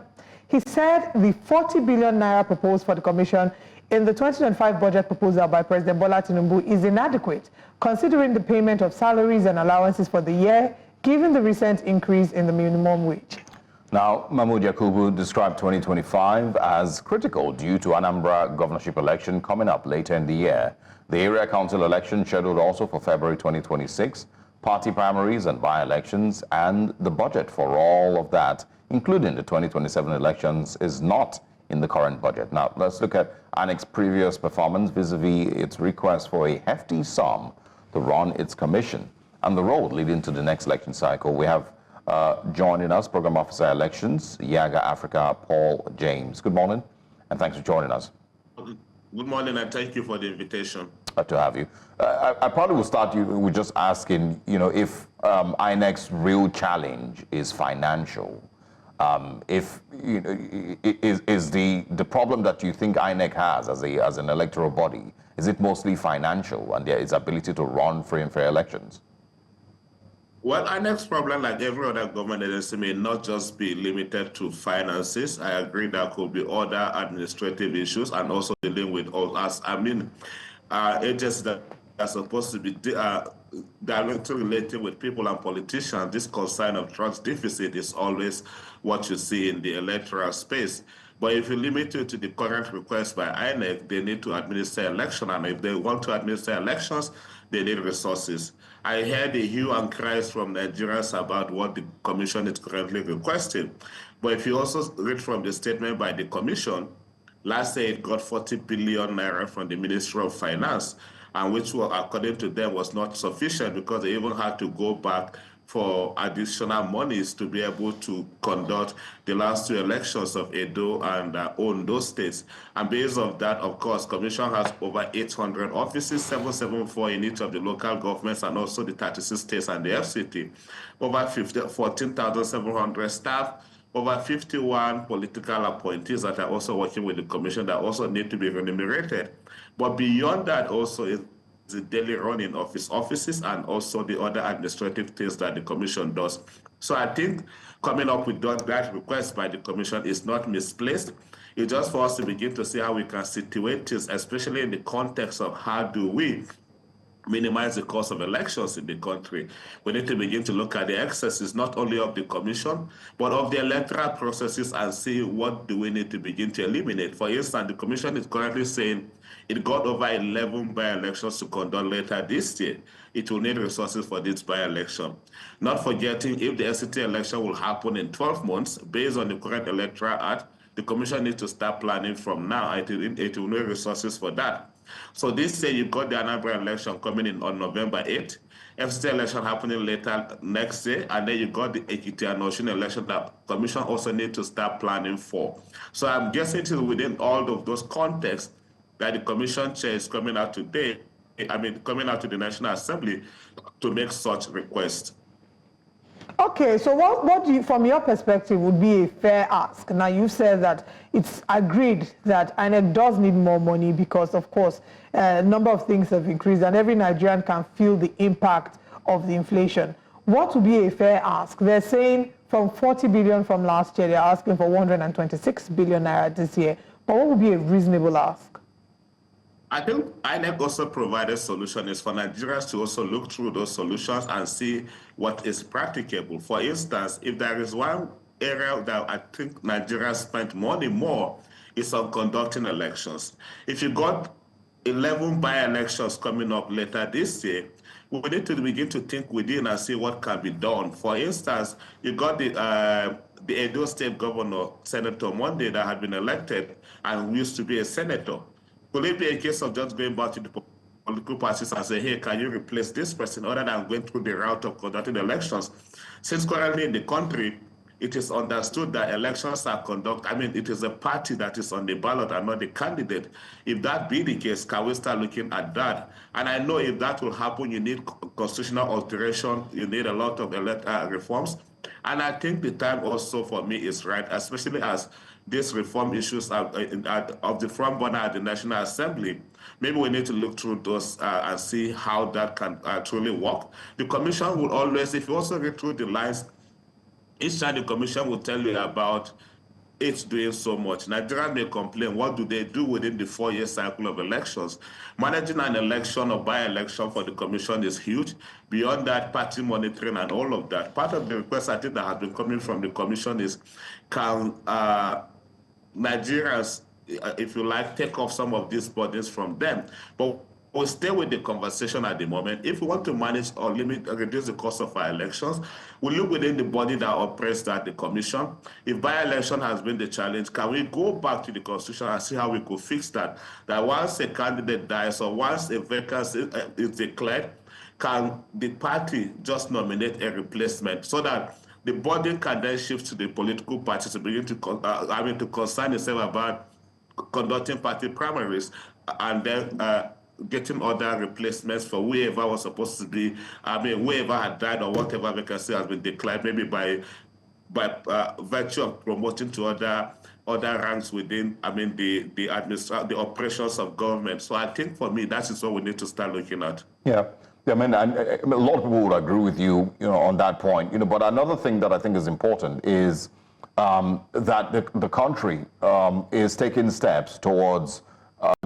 He said the 40 billion naira proposed for the commission in the 2025 budget proposal by President Bola Tinubu is inadequate, considering the payment of salaries and allowances for the year, given the recent increase in the minimum wage. Now, Mahmood Yakubu described 2025 as critical due to Anambra governorship election coming up later in the year. The area council election scheduled also for February 2026, party primaries and by-elections, and the budget for all of that, including the 2027 elections, is not in the current budget. Now, let's look at INEC's previous performance vis-a-vis its request for a hefty sum to run its commission and the road leading to the next election cycle. We have joining us, Program Officer Elections, Yaga Africa, Paul James. Good morning, and thanks for joining us. Good morning, and thank you for the invitation. Glad to have you. I probably will start you with just asking, if INEC's real challenge is financial. Is the problem that you think INEC has as an electoral body, is it mostly financial and its ability to run free and fair elections? Well, INEC's problem, like every other government agency, may not just be limited to finances. I agree there could be other administrative issues and also dealing with all us. Agencies that are supposed to be directly related with people and politicians. This concern of trust deficit is always what you see in the electoral space. But if you limit it to the current request by INEC, they need to administer election, and if they want to administer elections, they need resources. I heard the hue and cries from Nigerians about what the commission is currently requesting. But if you also read from the statement by the commission, last year it got 40 billion naira from the Ministry of Finance, and which, according to them, was not sufficient because they even had to go back for additional monies to be able to conduct the last two elections of Edo and Ondo states. And based on that, of course, Commission has over 800 offices, 774 in each of the local governments and also the 36 states and the FCT, over 14,700 staff, over 51 political appointees that are also working with the Commission that also need to be remunerated. But beyond that also is the daily running of its offices and also the other administrative things that the Commission does. So I think coming up with that request by the Commission is not misplaced. It's just for us to begin to see how we can situate this, especially in the context of how do we minimize the cost of elections in the country. We need to begin to look at the excesses, not only of the Commission, but of the electoral processes and see what do we need to begin to eliminate. For instance, the Commission is currently saying it got over 11 by-elections to conduct later this year. It will need resources for this by-election. Not forgetting, if the SCT election will happen in 12 months, based on the current Electoral Act, the Commission needs to start planning from now. It will need resources for that. So this year, you've got the Anambra election coming in on November 8th, FCT election happening later next year, and then you got the Ekiti and Osun election that Commission also need to start planning for. So I'm guessing it is within all of those contexts that the Commission chair is coming out today, coming out to the National Assembly to make such requests. Okay, so what do you, from your perspective, would be a fair ask? Now, you said that it's agreed that INEC does need more money because, of course, a number of things have increased and every Nigerian can feel the impact of the inflation. What would be a fair ask? They're saying from 40 billion from last year, they're asking for 126 billion naira this year. But what would be a reasonable ask? I think INEC also provided solutions for Nigerians to also look through those solutions and see what is practicable. For instance, if there is one area that I think Nigerians spent money more, it's on conducting elections. If you got 11 by-elections coming up later this year, we need to begin to think within and see what can be done. For instance, you got the Edo State Governor, Senator Monday, that had been elected and used to be a senator. Could it be a case of just going back to the political parties and say, hey, can you replace this person, other than going through the route of conducting elections? Since currently in the country, it is understood that elections are conducted. I mean, it is a party that is on the ballot and not the candidate. If that be the case, can we start looking at that? And I know if that will happen, you need constitutional alteration, you need a lot of reforms. And I think the time also for me is right, especially as these reform issues of the front burner at the National Assembly. Maybe we need to look through those and see how that can truly work. The Commission will always, if you also read through the lines, each time the Commission will tell you about it's doing so much. Nigerians may complain, what do they do within the 4-year cycle of elections? Managing an election or by-election for the Commission is huge. Beyond that, party monitoring and all of that. Part of the request I think that has been coming from the Commission is, can Nigerians, if you like, take off some of these burdens from them? But we'll stay with the conversation at the moment. If we want to manage or limit or reduce the cost of our elections, we look within the body that operates that, the Commission. If by-election has been the challenge, can we go back to the Constitution and see how we could fix that? That once a candidate dies or once a vacancy is declared, can the party just nominate a replacement so that the body can then shift to the political parties to begin to, to concern itself about conducting party primaries and then getting other replacements for whoever was supposed to be, whoever had died or whatever vacancy has been declared, maybe by virtue of promoting to other ranks within, the operations of government. So I think for me, that is what we need to start looking at. Yeah. I mean, a lot of people would agree with you, on that point. But another thing that I think is important is that the country is taking steps towards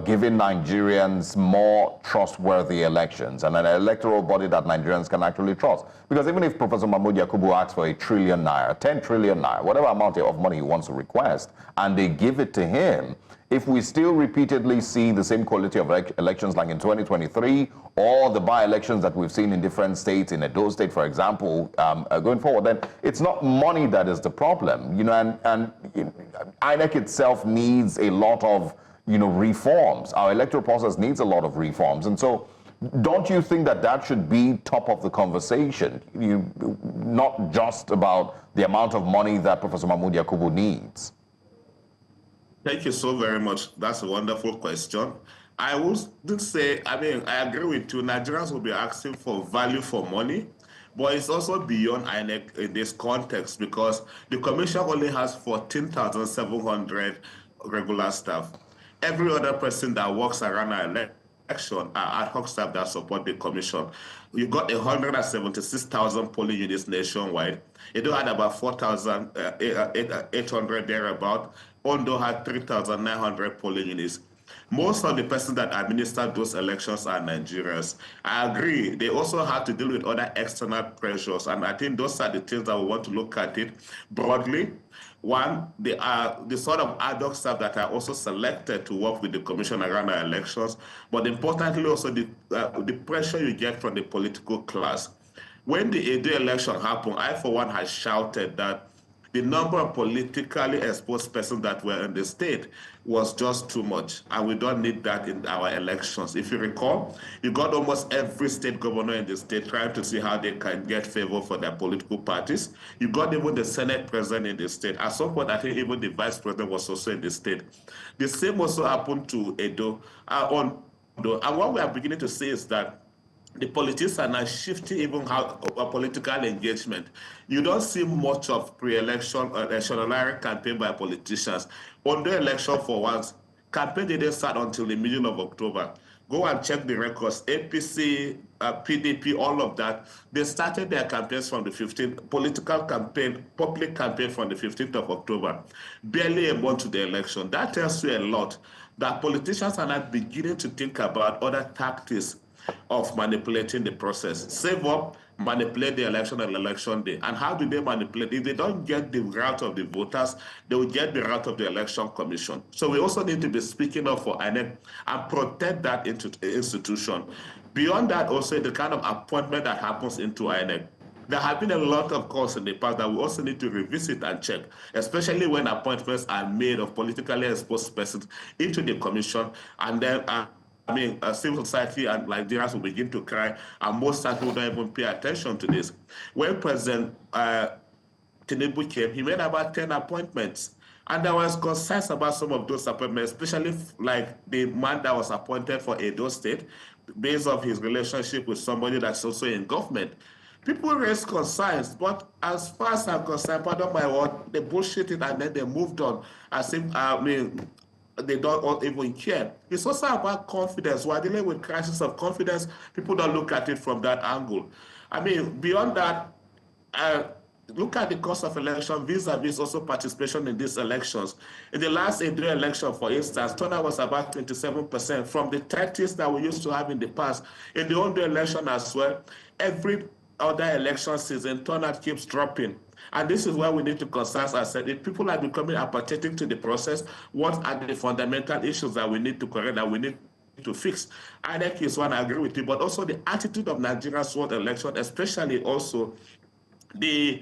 giving Nigerians more trustworthy elections and an electoral body that Nigerians can actually trust. Because even if Professor Mahmoud Yakubu asks for 1 trillion naira, 10 trillion naira, whatever amount of money he wants to request, and they give it to him, if we still repeatedly see the same quality of elections like in 2023, or the by-elections that we've seen in different states, in Edo State, for example, going forward, then it's not money that is the problem. And INEC itself needs a lot of reforms. Our electoral process needs a lot of reforms. And so don't you think that that should be top of the conversation? Not just about the amount of money that Professor Mahmoud Yakubu needs. Thank you so very much. That's a wonderful question. I would say, I agree with you. Nigerians will be asking for value for money, but it's also beyond INEC in this context because the Commission only has 14,700 regular staff. Every other person that works around our election are ad hoc staff that support the Commission. You've got 176,000 polling units nationwide. Edo had about 4,800 thereabout. Ondo had 3,900 polling units. Most of the persons that administer those elections are Nigerians. I agree. They also have to deal with other external pressures, and I think those are the things that we want to look at it broadly. One, they are the sort of ad hoc staff that are also selected to work with the Commission around our elections, but importantly also the pressure you get from the political class. When the Edo election happened, I for one had shouted that the number of politically exposed persons that were in the state was just too much, and we don't need that in our elections. If you recall, you got almost every state governor in the state trying to see how they can get favor for their political parties. You got even the Senate president in the state. At some point, I think even the vice president was also in the state. The same also happened to Edo. And what we are beginning to see is that the politicians are now shifting even how political engagement. You don't see much of pre-election or electionary campaign by politicians. On the election for once, campaign didn't start until the middle of October. Go and check the records. APC, PDP, all of that. They started their campaigns from the 15th, political campaign, public campaign from the 15th of October, barely a month to the election. That tells you a lot, that politicians are not beginning to think about other tactics of manipulating the process. Save up, manipulate the election on election day. And how do they manipulate? If they don't get the route of the voters, they will get the route of the election commission. So we also need to be speaking up for INEC and protect that institution. Beyond that, also the kind of appointment that happens into INEC. There have been a lot of calls in the past that we also need to revisit and check, especially when appointments are made of politically exposed persons into the commission, and then civil society and Nigerians will begin to cry, and most people don't even pay attention to this. When President Tinubu came, he made about 10 appointments. And there was concerns about some of those appointments, especially like the man that was appointed for Edo State, based on his relationship with somebody that's also in government. People raised concerns, but as far as I'm concerned, pardon my word, they bullshitted and then they moved on as if, they don't even care. It's also about confidence. We're dealing with crisis of confidence. People don't look at it from that angle. I mean, beyond that, look at the cost of election vis-a-vis also participation in these elections. In the last Edo election, for instance, turnout was about 27% from the 30s that we used to have in the past. In the Ondo election as well, every other election season, turnout keeps dropping. And this is where we need to concern ourselves. If people are becoming apathetic to the process, what are the fundamental issues that we need to correct, that we need to fix? INEC is one, I agree with you, but also the attitude of Nigerians toward election, especially also the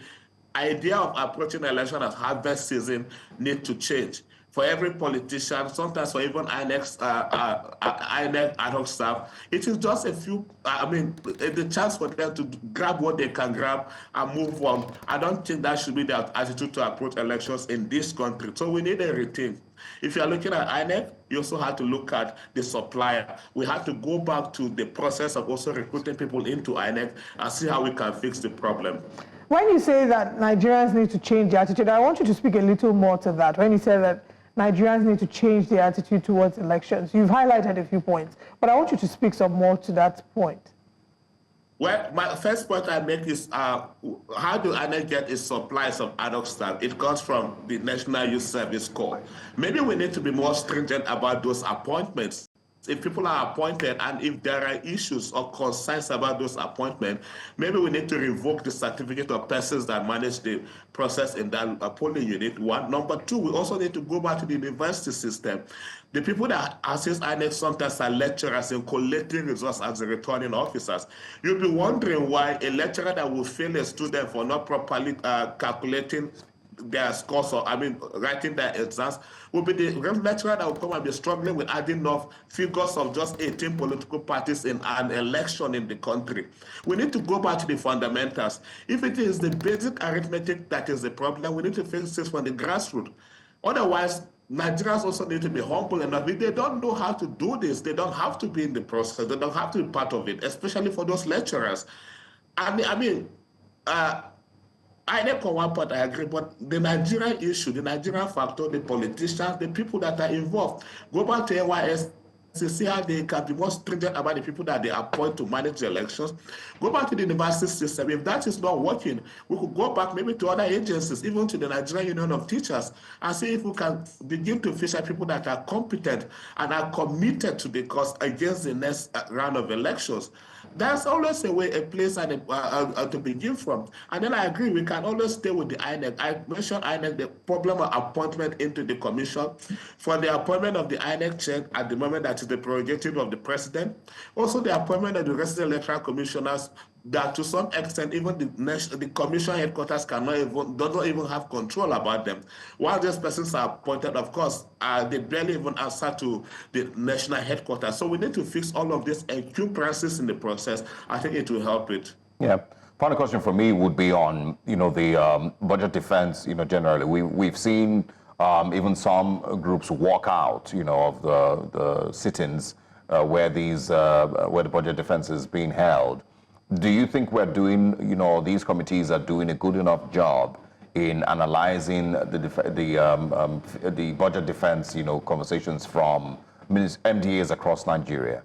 idea of approaching election as harvest season need to change. For every politician, sometimes for even INEC ad hoc staff, it is just a few, the chance for them to grab what they can grab and move on. I don't think that should be their attitude to approach elections in this country. So we need a rethink. If you are looking at INEC, you also have to look at the supplier. We have to go back to the process of also recruiting people into INEC and see how we can fix the problem. When you say that Nigerians need to change their attitude, I want you to speak a little more to that. When you say that Nigerians need to change their attitude towards elections, you've highlighted a few points, but I want you to speak some more to that point. Well, my first point I make is how do INEC get its supplies of ad hoc staff? It comes from the National Youth Service Corps. Maybe we need to be more stringent about those appointments. If people are appointed and if there are issues or concerns about those appointments, maybe we need to revoke the certificate of persons that manage the process in that polling unit, one. Number two, we also need to go back to the university system. The people that assist INEC sometimes are lecturers in collecting results as the returning officers. You'll be wondering why a lecturer that will fail a student for not properly calculating their scores, or writing their exams, will be the lecturer that will come and be struggling with adding enough figures of just 18 political parties in an election in the country. We need to go back to the fundamentals. If it is the basic arithmetic that is the problem, we need to fix this from the grassroots. Otherwise, Nigerians also need to be humble enough. If they don't know how to do this, they don't have to be in the process. They don't have to be part of it, especially for those lecturers. INEC on one part, I agree, but the Nigerian issue, the Nigerian factor, the politicians, the people that are involved, go back to NYS to see how they can be more stringent about the people that they appoint to manage the elections. Go back to the university system. If that is not working, we could go back maybe to other agencies, even to the Nigerian Union of Teachers, and see if we can begin to feature people that are competent and are committed to the cause against the next round of elections. There's always a way, a place to begin from. And then I agree, we can always stay with the INEC. I mentioned INEC, the problem of appointment into the commission. For the appointment of the INEC chair, at the moment that is the prerogative of the president. Also the appointment of the resident electoral commissioners, that to some extent even the commission headquarters doesn't even have control about them. While these persons are appointed, of course, they barely even answer to the national headquarters. So we need to fix all of this encumbrances in the process. I think it will help it. Yeah. Final question for me would be on, the budget defense, generally. We've seen even some groups walk out, of the sit-ins where the budget defense is being held. Do you think we're doing, these committees are doing a good enough job in analyzing the budget defense, conversations from MDAs across Nigeria?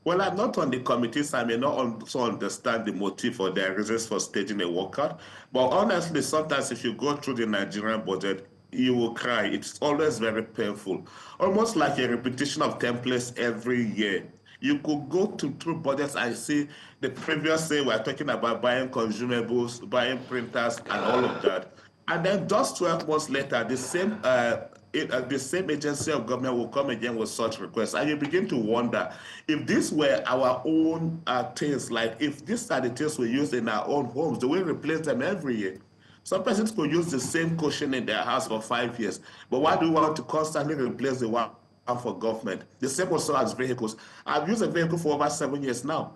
Well, I'm not on the committees. I may not also understand the motive or their reasons for staging a walkout. But honestly, sometimes if you go through the Nigerian budget, you will cry. It's always very painful, almost like a repetition of templates every year. You could go through budgets and see the previous day we're talking about buying consumables, buying printers, and all of that. And then just 12 months later, the same agency of government will come again with such requests. And you begin to wonder, if these were our own things, like if these are the things we use in our own homes, do we replace them every year? Some persons could use the same cushion in their house for 5 years, but why do we want to constantly replace the one for government? The same also as vehicles. I've used a vehicle for over 7 years now.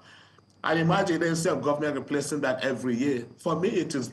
And imagine the agency of government replacing that every year. For me, it is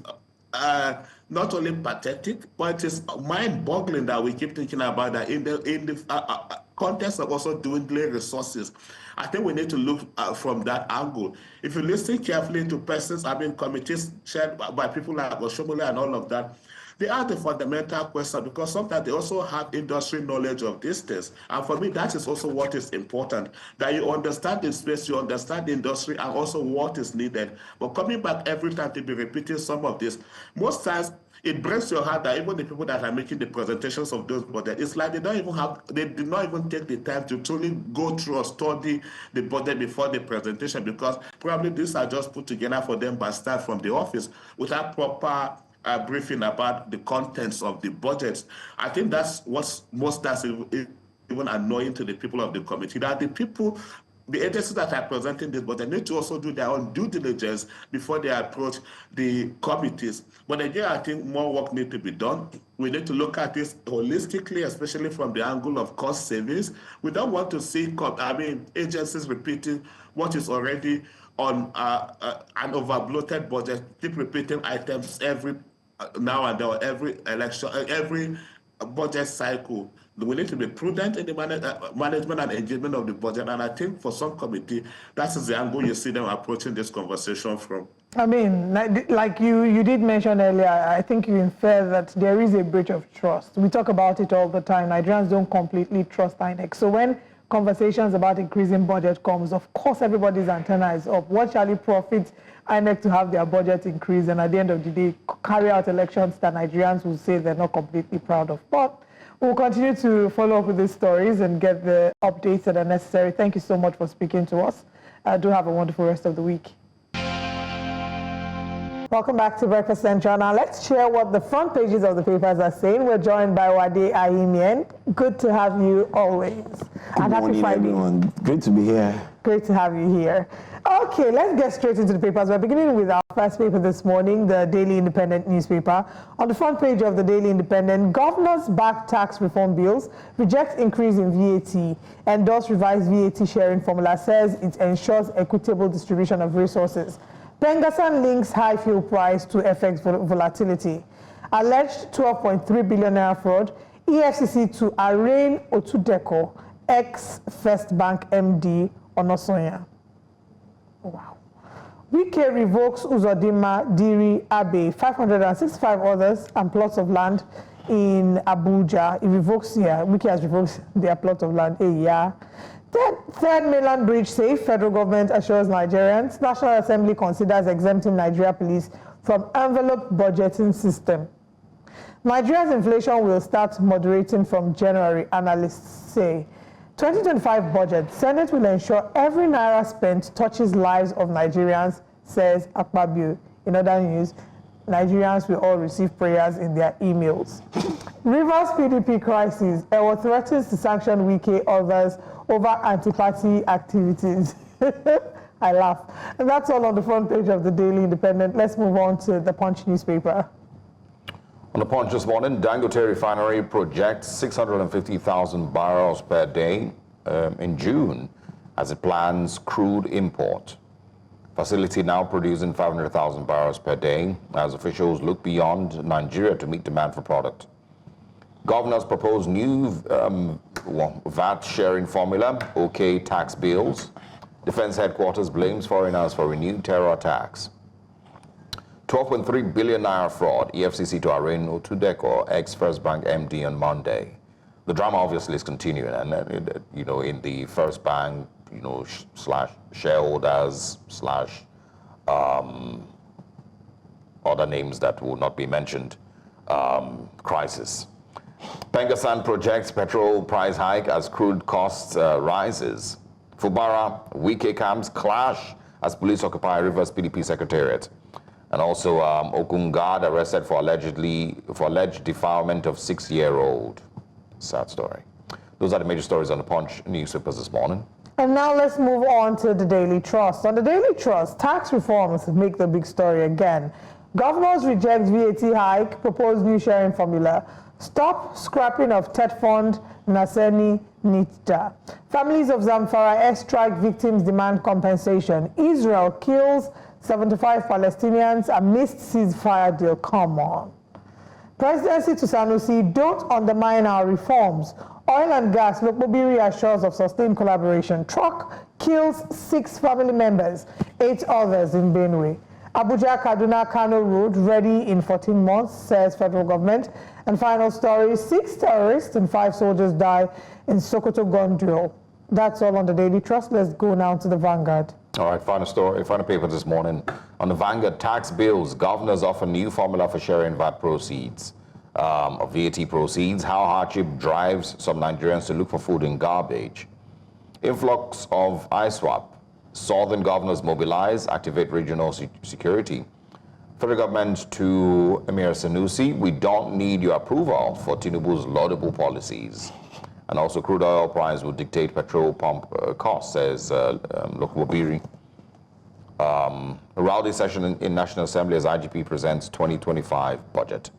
not only pathetic, but it is mind-boggling that we keep thinking about that in the context of also dwindling resources. I think we need to look from that angle. If you listen carefully to persons, committees chaired by people like Oshomole and all of that, they ask the fundamental question because sometimes they also have industry knowledge of these things. And for me, that is also what is important, that you understand the space, you understand the industry, and also what is needed. But coming back every time to be repeating some of this, most times it breaks your heart that even the people that are making the presentations of those budgets, it's like they did not even take the time to truly go through or study the budget before the presentation, because probably these are just put together for them by staff from the office without proper briefing about the contents of the budgets. I think that's what's even annoying to the people of the committee, that the agencies that are presenting this, but they need to also do their own due diligence before they approach the committees. But again, I think more work needs to be done. We need to look at this holistically, especially from the angle of cost savings. We don't want to see agencies repeating what is already on an over-bloated budget, keep repeating items every now and then, every election, every budget cycle. We need to be prudent in the management and engagement of the budget. And I think for some committee, that is the angle you see them approaching this conversation from. I mean, like you did mention earlier, I think you infer that there is a breach of trust. We talk about it all the time. Nigerians don't completely trust INEC. So when conversations about increasing budget comes, of course everybody's antenna is up. What shall it profit INEC to have their budget increase and at the end of the day carry out elections that Nigerians will say they're not completely proud of? But we'll continue to follow up with these stories and get the updates that are necessary. Thank you so much for speaking to us. Do have a wonderful rest of the week. Welcome back to Breakfast Central. Now let's share what the front pages of the papers are saying. We're joined by Wade Ayimien. Good to have you always. Good morning, happy everyone. Great to be here. Great to have you here. Okay, let's get straight into the papers. We're beginning with our first paper this morning, the Daily Independent newspaper. On the front page of the Daily Independent, governors back tax reform bills, reject increase in VAT, endorse revised VAT sharing formula, says it ensures equitable distribution of resources. Pengasan links high fuel price to FX volatility. Alleged 12.3 billion naira fraud. EFCC to arraign Otudeko, ex-First Bank MD Onosonya. Wow. Wike revokes Uzodinma, Diri, Abe, 565 others and plots of land in Abuja. It revokes, Wike has revoked their plot of land. Third mainland bridge safe, federal government assures Nigerians. National Assembly considers exempting Nigeria police from envelope budgeting system. Nigeria's inflation will start moderating from January, analysts say. 2025 budget, Senate will ensure every naira spent touches lives of Nigerians, says Akpabio. In other news, Nigerians will all receive prayers in their emails. Rivers PDP crisis, Ewo threatens to sanction Wike others over anti-party activities. I laugh. And that's all on the front page of the Daily Independent. Let's move on to the Punch newspaper. On the Punch this morning, Dangote Refinery projects 650,000 barrels per day in June as it plans crude import. Facility now producing 500,000 barrels per day as officials look beyond Nigeria to meet demand for product. Governors propose new VAT sharing formula, okay tax bills. Defense headquarters blames foreigners for renewed terror attacks. 12.3 billion naira fraud, EFCC to arraign Otudeko, ex-First Bank MD on Monday. The drama obviously is continuing, and in the First Bank, slash shareholders, slash other names that will not be mentioned, crisis. Pengasan projects petrol price hike as crude costs rises. Fubara, Wike camps clash as police occupy Rivers PDP secretariat. And also Okungad arrested for alleged defilement of 6-year-old. Sad story. Those are the major stories on the Punch newspapers this morning. And now let's move on to the Daily Trust. On the Daily Trust, tax reforms make the big story again. Governors reject VAT hike, propose new sharing formula. Stop scrapping of TET fund, Naseni Nita. Families of Zamfara airstrike victims demand compensation. Israel kills 75 Palestinians amidst ceasefire deal. Come on. Presidency to Sanusi, don't undermine our reforms. Oil and gas, Lokbobiri assures of sustained collaboration. Truck kills 6 family members, 8 others in Benue. Abuja Kaduna Kano Road ready in 14 months, says federal government. And final story, 6 terrorists and 5 soldiers die in Sokoto gun duel. That's all on the Daily Trust. Let's go now to the Vanguard. All right, final story, final paper this morning. On the Vanguard, tax bills, governors offer new formula for sharing VAT proceeds. VAT proceeds, how hardship drives some Nigerians to look for food in garbage. Influx of ISWAP, southern governors mobilize, activate regional security. Federal government to Emir Sanusi, we don't need your approval for Tinubu's laudable policies. And also crude oil price will dictate petrol pump costs, says Lokbobiri. A rowdy session in National Assembly as IGP presents 2025 budget.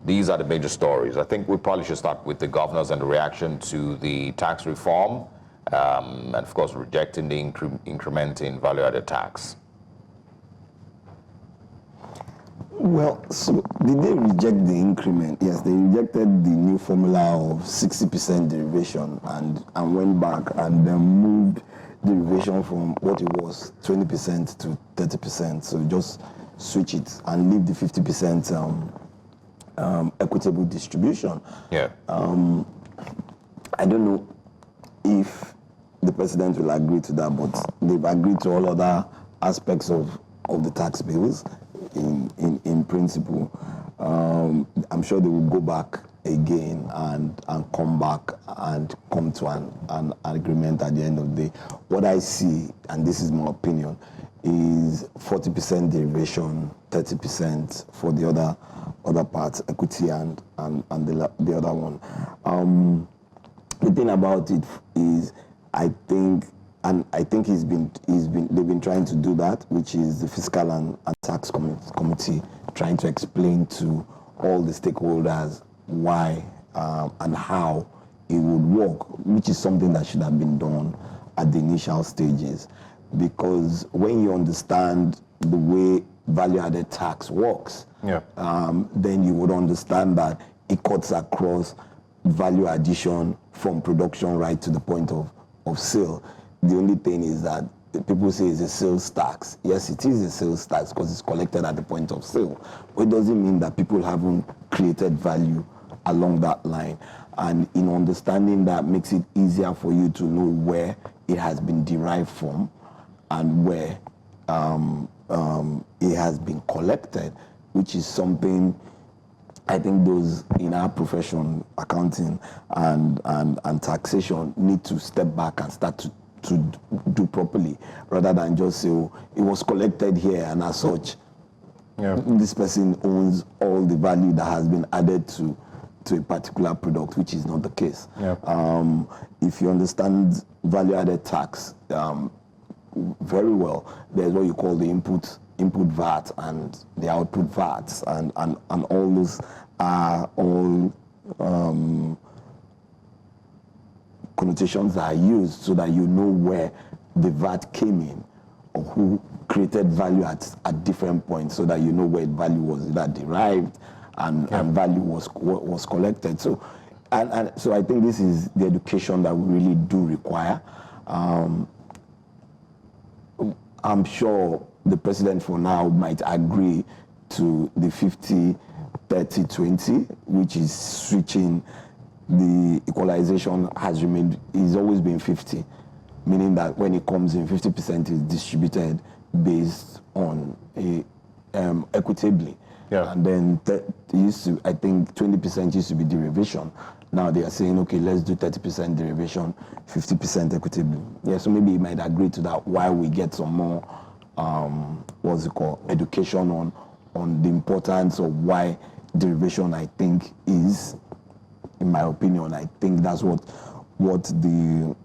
These are the major stories. I think we probably should start with the governors and the reaction to the tax reform, and of course rejecting the increment in value-added tax. Well, so did they reject the increment? Yes, they rejected the new formula of 60% derivation and went back and then moved derivation from what it was, 20% to 30%. So just switch it and leave the 50% equitable distribution. Yeah. I don't know if the president will agree to that, but they've agreed to all other aspects of the tax bills in principle. I'm sure they will go back again and come back and come to an agreement at the end of the day. What I see, and this is my opinion, is 40% derivation, 30% for the other parts, equity and the other one. The thing about it is, I think they've been trying to do that, which is the Fiscal and Tax Committee trying to explain to all the stakeholders why and how it would work, which is something that should have been done at the initial stages. Because when you understand the way value-added tax works, then you would understand that it cuts across value addition from production right to the point of sale. The only thing is that people say it's a sales tax. Yes, it is a sales tax because it's collected at the point of sale. But it doesn't mean that people haven't created value along that line. And in understanding that makes it easier for you to know where it has been derived from and where it has been collected, which is something I think those in our profession, accounting and taxation, need to step back and start to do properly, rather than just say, oh, it was collected here and as such, this person owns all the value that has been added to a particular product, which is not the case. If you understand value-added tax very well, there's what you call the input VAT and the output VAT, and all those are all connotations that are used so that you know where the VAT came in or who created value at different points, so that you know where value was either derived and value was collected. So so I think this is the education that we really do require. I'm sure the president for now might agree to the 50-30-20, which is switching. The equalization has remained, it's always been 50, meaning that when it comes in, 50% is distributed based on equitably. And then I think 20% used to be derivation. Now they are saying, okay, let's do 30% derivation, 50% equitably. Yeah, so maybe he might agree to that while we get some more, education on the importance of why derivation, I think, is, in my opinion, I think that's what the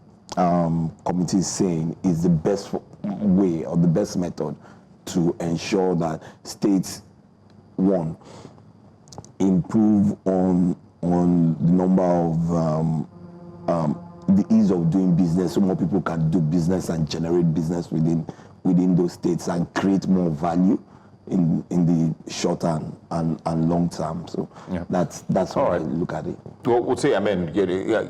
committee is saying is the best way or the best method to ensure that states, one, improve on the number of the ease of doing business, so more people can do business and generate business within within those states and create more value in the short and long term. So that's how I look at it. Well, we'll see. I mean,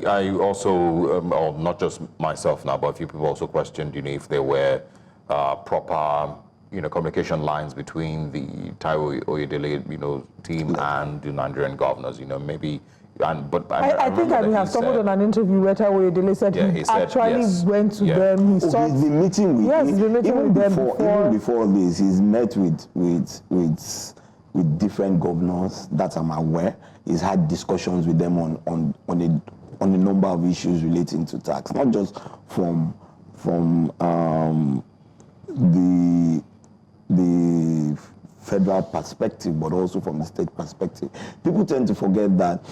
I also, or not just myself now, but a few people also questioned, if there were proper, communication lines between the Taiwo Oyedele, team and the Nigerian governors. Maybe. But I think I have stumbled on an interview where Taiwo Oyedele said he actually went to them. He's been meeting with. Yes, he's been meeting with them before. Even before this, he's met with different governors that I'm aware. He's had discussions with them on a number of issues relating to tax, not just from the federal perspective, but also from the state perspective. People tend to forget that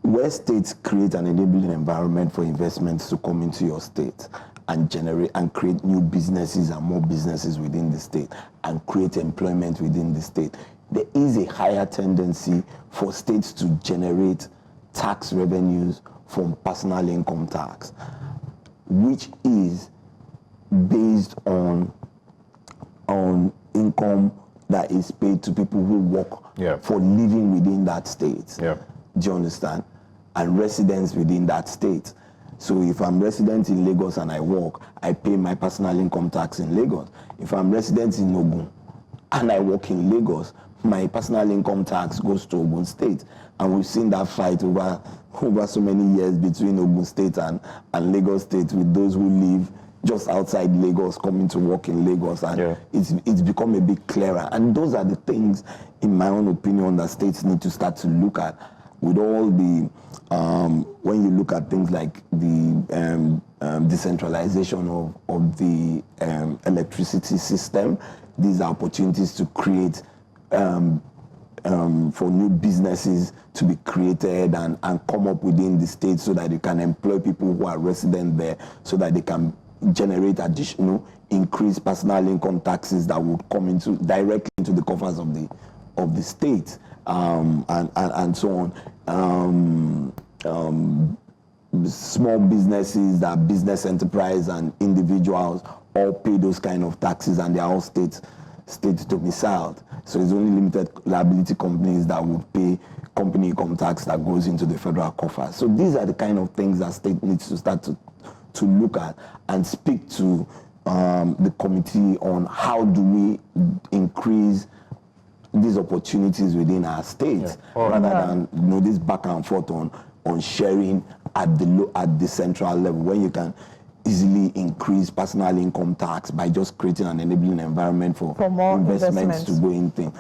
where states create an enabling environment for investments to come into your state and generate and create new businesses and more businesses within the state and create employment within the state, there is a higher tendency for states to generate tax revenues from personal income tax, which is based on income that is paid to people who work for living within that state. Do you understand? And residents within that state. So if I'm resident in Lagos and I work, I pay my personal income tax in Lagos. If I'm resident in Ogun and I work in Lagos, my personal income tax goes to Ogun State. And we've seen that fight over so many years between Ogun State and Lagos State, with those who live just outside Lagos coming to work in Lagos, and it's become a bit clearer. And those are the things, in my own opinion, that states need to start to look at. With all the, when you look at things like the decentralization of the electricity system, these are opportunities to create for new businesses to be created and come up within the state, so that you can employ people who are resident there, so that they can generate additional increased personal income taxes that would come directly into the coffers of the state, and so on. Small businesses, that business enterprise and individuals all pay those kind of taxes, and they are all state domiciled. So it's only limited liability companies that would pay company income tax that goes into the federal coffers. So these are the kind of things that state needs to start to look at and speak to the committee on how do we increase these opportunities within our states, rather than this back and forth on sharing at the central level, when you can easily increase personal income tax by just creating an enabling environment for more investments to go in things.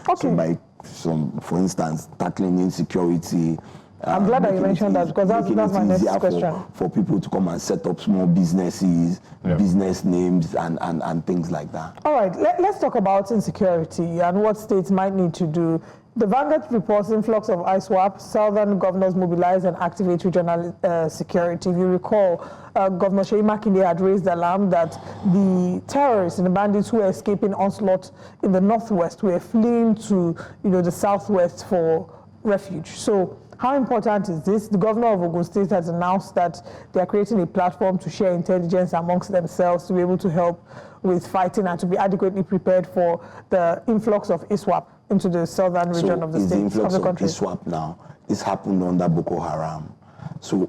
So for instance, tackling insecurity. I'm glad that you mentioned that, because that's my next question. For people to come and set up small businesses, business names, and things like that. All right, let's talk about insecurity and what states might need to do. The Vanguard reports influx of ISWAP, southern governors mobilize and activate regional security. If you recall, Governor Seyi Makinde had raised the alarm that the terrorists and the bandits who were escaping onslaught in the northwest were fleeing to the southwest for refuge. So how important is this? The governor of Ogun State has announced that they are creating a platform to share intelligence amongst themselves to be able to help with fighting and to be adequately prepared for the influx of ISWAP into the southern region of the state, of the country. ISWAP now, this happened under Boko Haram. So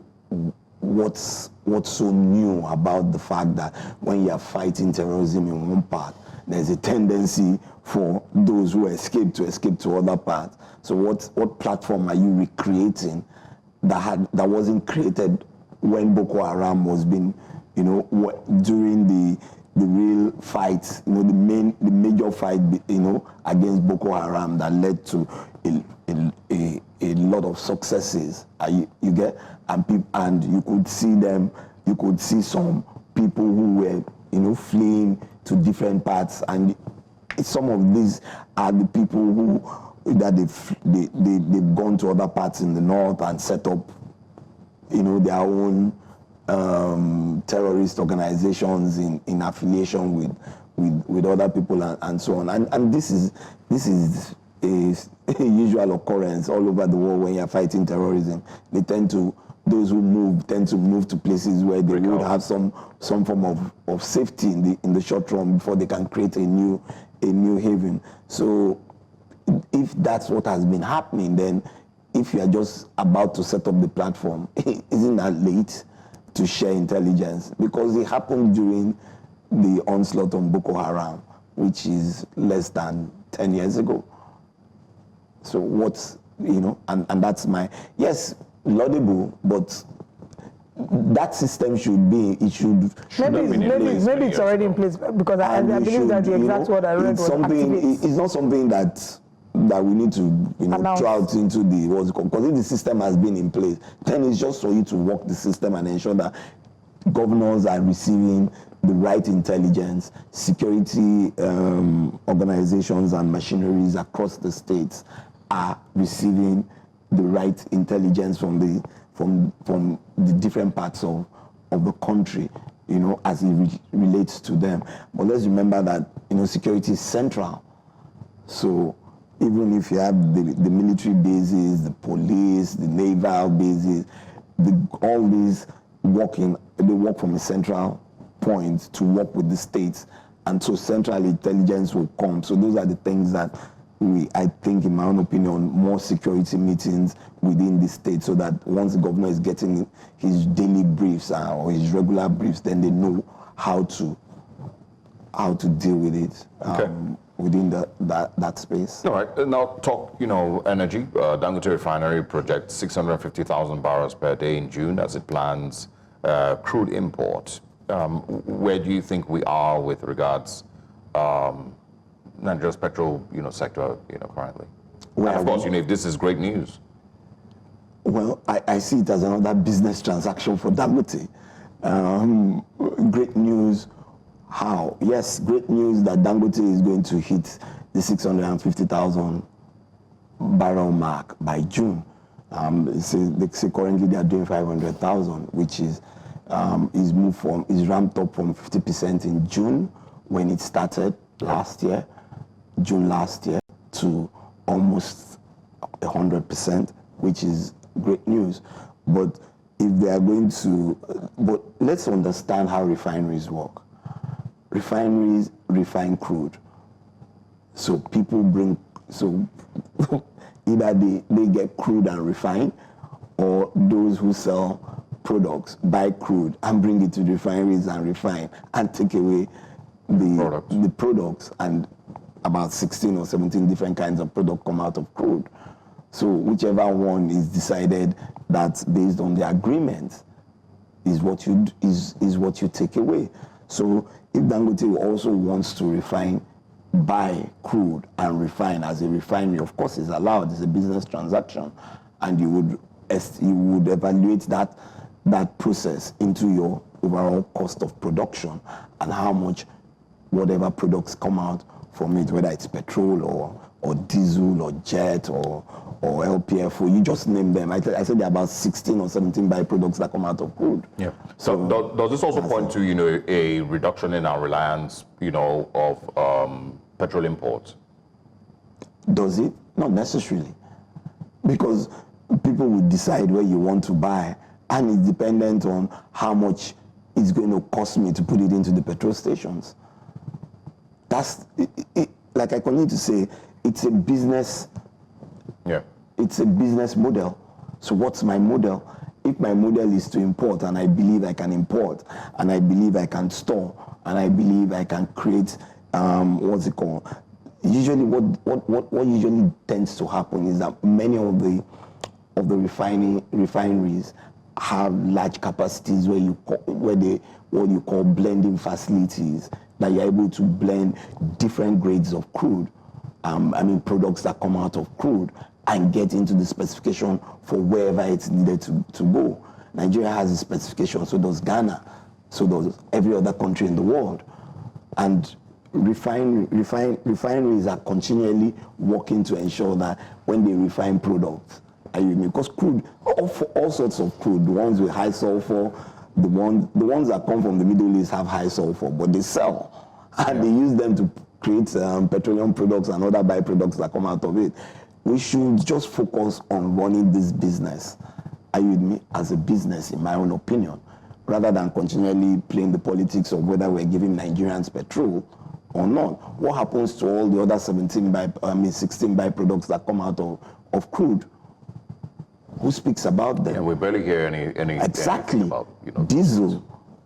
what's so new about the fact that when you are fighting terrorism in one part, there's a tendency for those who escape to other parts? So what platform are you recreating that wasn't created when Boko Haram was being, during the real fight, the major fight, against Boko Haram that led to a lot of successes. You get, and you could see them. You could see some people who were, fleeing to different parts, and some of these are the people who they've gone to other parts in the north and set up, their own terrorist organizations in affiliation with other people and so on. And this is a usual occurrence all over the world when you're fighting terrorism. They tend to those who move tend to move to places where they would have some form of safety in the short run before they can create a new haven. So if that's what has been happening, then if you are just about to set up the platform, isn't that late to share intelligence? Because it happened during the onslaught on Boko Haram, which is less than 10 years ago. So what's, and that's yes, laudable, but that system should be, maybe it's already in place, because I believe that the exact word I read was activate. It's not something that we need to throw out into the what's it called, because if the system has been in place, then it's just for you to work the system and ensure that governors are receiving the right intelligence, security organizations and machineries across the states are receiving the right intelligence from the different parts of the country, as it relates to them. But let's remember that security is central. So even if you have the military bases, the police, the naval bases, all these they work from a central point to work with the states, and so central intelligence will come. So those are the things that I think, in my own opinion, more security meetings within the state, so that once the governor is getting his daily briefs or his regular briefs, then they know how to deal with it within that space. All right. Now talk, energy. Dangote Refinery projects 650,000 barrels per day in June as it plans crude import. Where do you think we are with regards Nigeria's petrol, sector, currently? Well, and of course, if this is great news. Well, I see it as another business transaction for Dangote. Great news. How? Yes, great news that Dangote is going to hit the 650,000 barrel mark by June. They say currently they are doing 500,000, which is ramped up from 50% in June when it started June last year, to almost 100%, which is great news. But if they are going to, but let's understand how refineries work. Refineries refine crude. So people either they get crude and refine, or those who sell products buy crude and bring it to refineries and refine and take away the products, and about 16 or 17 different kinds of product come out of crude. So whichever one is decided that based on the agreement is what you take away. So if Dangote also wants to buy crude and refine as a refinery, of course it's allowed, it's a business transaction, and you would evaluate that process into your overall cost of production and how much whatever products come out from it, whether it's petrol or diesel or jet or LPFO, you just name them. I said there are about 16 or 17 byproducts that come out of crude. Yeah. So does this also point to a reduction in our reliance of petrol imports? Does it? Not necessarily, because people will decide where you want to buy, and it's dependent on how much it's going to cost me to put it into the petrol stations. That's like I continue to say, it's a business. Yeah. It's a business model. So what's my model? If my model is to import, and I believe I can import, and I believe I can store, and I believe I can create, what's it called? Usually, what usually tends to happen is that many of the refineries have large capacities what you call blending facilities, that you're able to blend different grades of crude, products that come out of crude, and get into the specification for wherever it's needed to go. Nigeria has a specification, so does Ghana, so does every other country in the world. And refineries are continually working to ensure that when they refine products, because crude, all sorts of crude, the ones with high sulfur, the ones that come from the Middle East have high sulfur, but they sell, and they use them to create petroleum products and other byproducts that come out of it. We should just focus on running this business are you with me, as a business, in my own opinion, rather than continually playing the politics of whether we're giving Nigerians petrol or not. What happens to all the other 16 byproducts that come out of crude? Who speaks about them? And we barely hear any exactly about, diesel,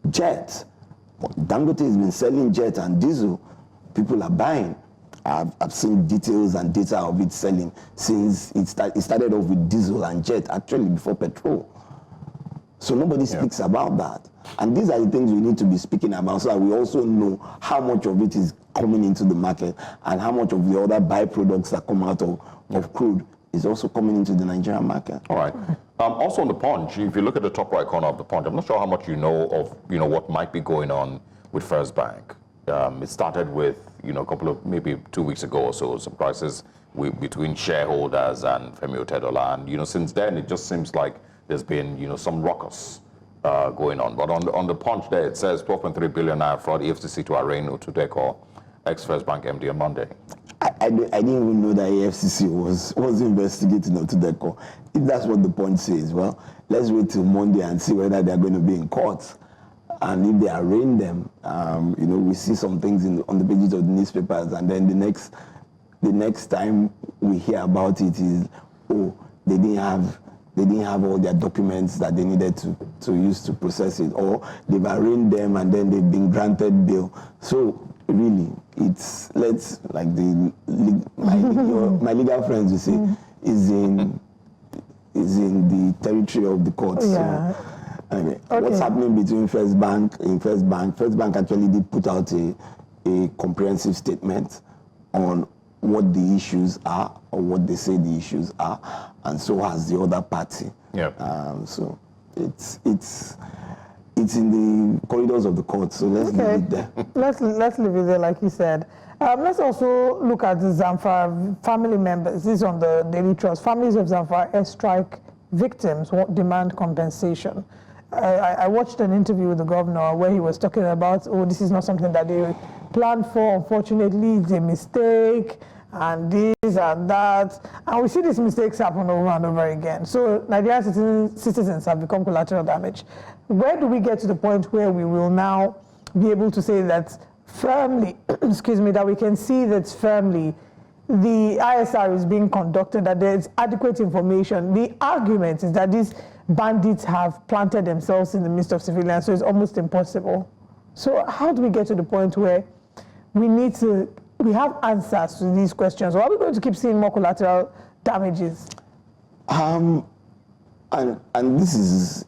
jet. Dangote has been selling jet and diesel. People are buying. I've seen details and data of it selling since it started off with diesel and jet, actually before petrol. So nobody speaks about that. And these are the things we need to be speaking about so that we also know how much of it is coming into the market and how much of the other byproducts that come out of crude is also coming into the Nigerian market. All right. Also on the Punch, if you look at the top right corner of the Punch, I'm not sure how much you know of what might be going on with First Bank. It started with a couple of maybe 2 weeks ago or so, some crisis between shareholders and Femi Otedola, and since then it just seems like there's been some ruckus going on. But on the Punch there it says 12.3 billion naira fraud EFCC to arraign Otudeko, ex-First Bank MD, on Monday. I didn't even know that EFCC was investigating Otudeko. If that's what the Punch says, well, let's wait till Monday and see whether they're going to be in court. And if they arraign them, we see some things on the pages of the newspapers, and then the next time we hear about it is, they didn't have all their documents that they needed to use to process it, or they've arraigned them and then they've been granted bail. So really, it's my legal friends will say is in the territory of the courts. Yeah. So, what's happening between First Bank actually did put out a comprehensive statement on what the issues are, or what they say the issues are, and so has the other party. Yeah. So it's in the corridors of the court. So let's leave it there. let's leave it there, like you said. Let's also look at the Zamfara family members. This is on the Daily Trust. Families of Zamfara airstrike victims demand compensation. I watched an interview with the governor where he was talking about, this is not something that they planned for. Unfortunately, it's a mistake, and this and that. And we see these mistakes happen over and over again. So Nigerian citizens have become collateral damage. Where do we get to the point where we will now be able to say that firmly, that we can see that firmly the ISR is being conducted, that there's adequate information? The argument is that these bandits have planted themselves in the midst of civilians, so it's almost impossible. So how do we get to the point where we have answers to these questions, or are we going to keep seeing more collateral damages? And this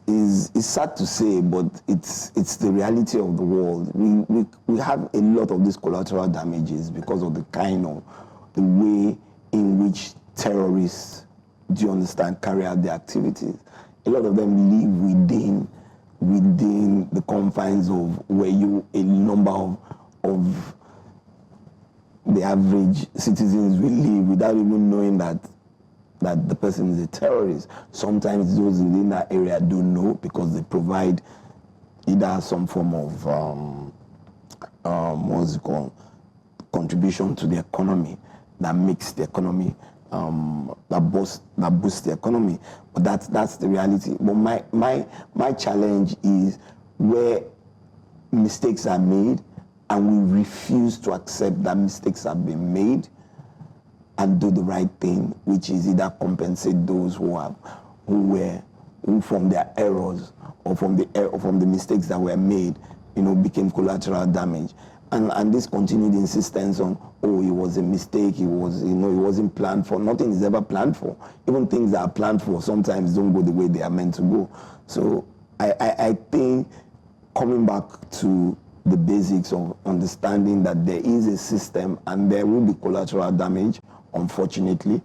is sad to say, but it's the reality of the world. We have a lot of these collateral damages because of the way in which terrorists, do you understand, carry out their activities. A lot of them live within the confines of where a number of the average citizens will live without even knowing that the person is a terrorist. Sometimes those in that area don't know because they provide either some form of contribution to the economy that makes the economy that boosts the economy. But that's the reality. But my challenge is where mistakes are made and we refuse to accept that mistakes have been made and do the right thing, which is either compensate those who from their errors or from the mistakes that were made, became collateral damage. And this continued insistence on, it was a mistake, it wasn't planned for. Nothing is ever planned for. Even things that are planned for sometimes don't go the way they are meant to go. So I think coming back to the basics of understanding that there is a system and there will be collateral damage, unfortunately,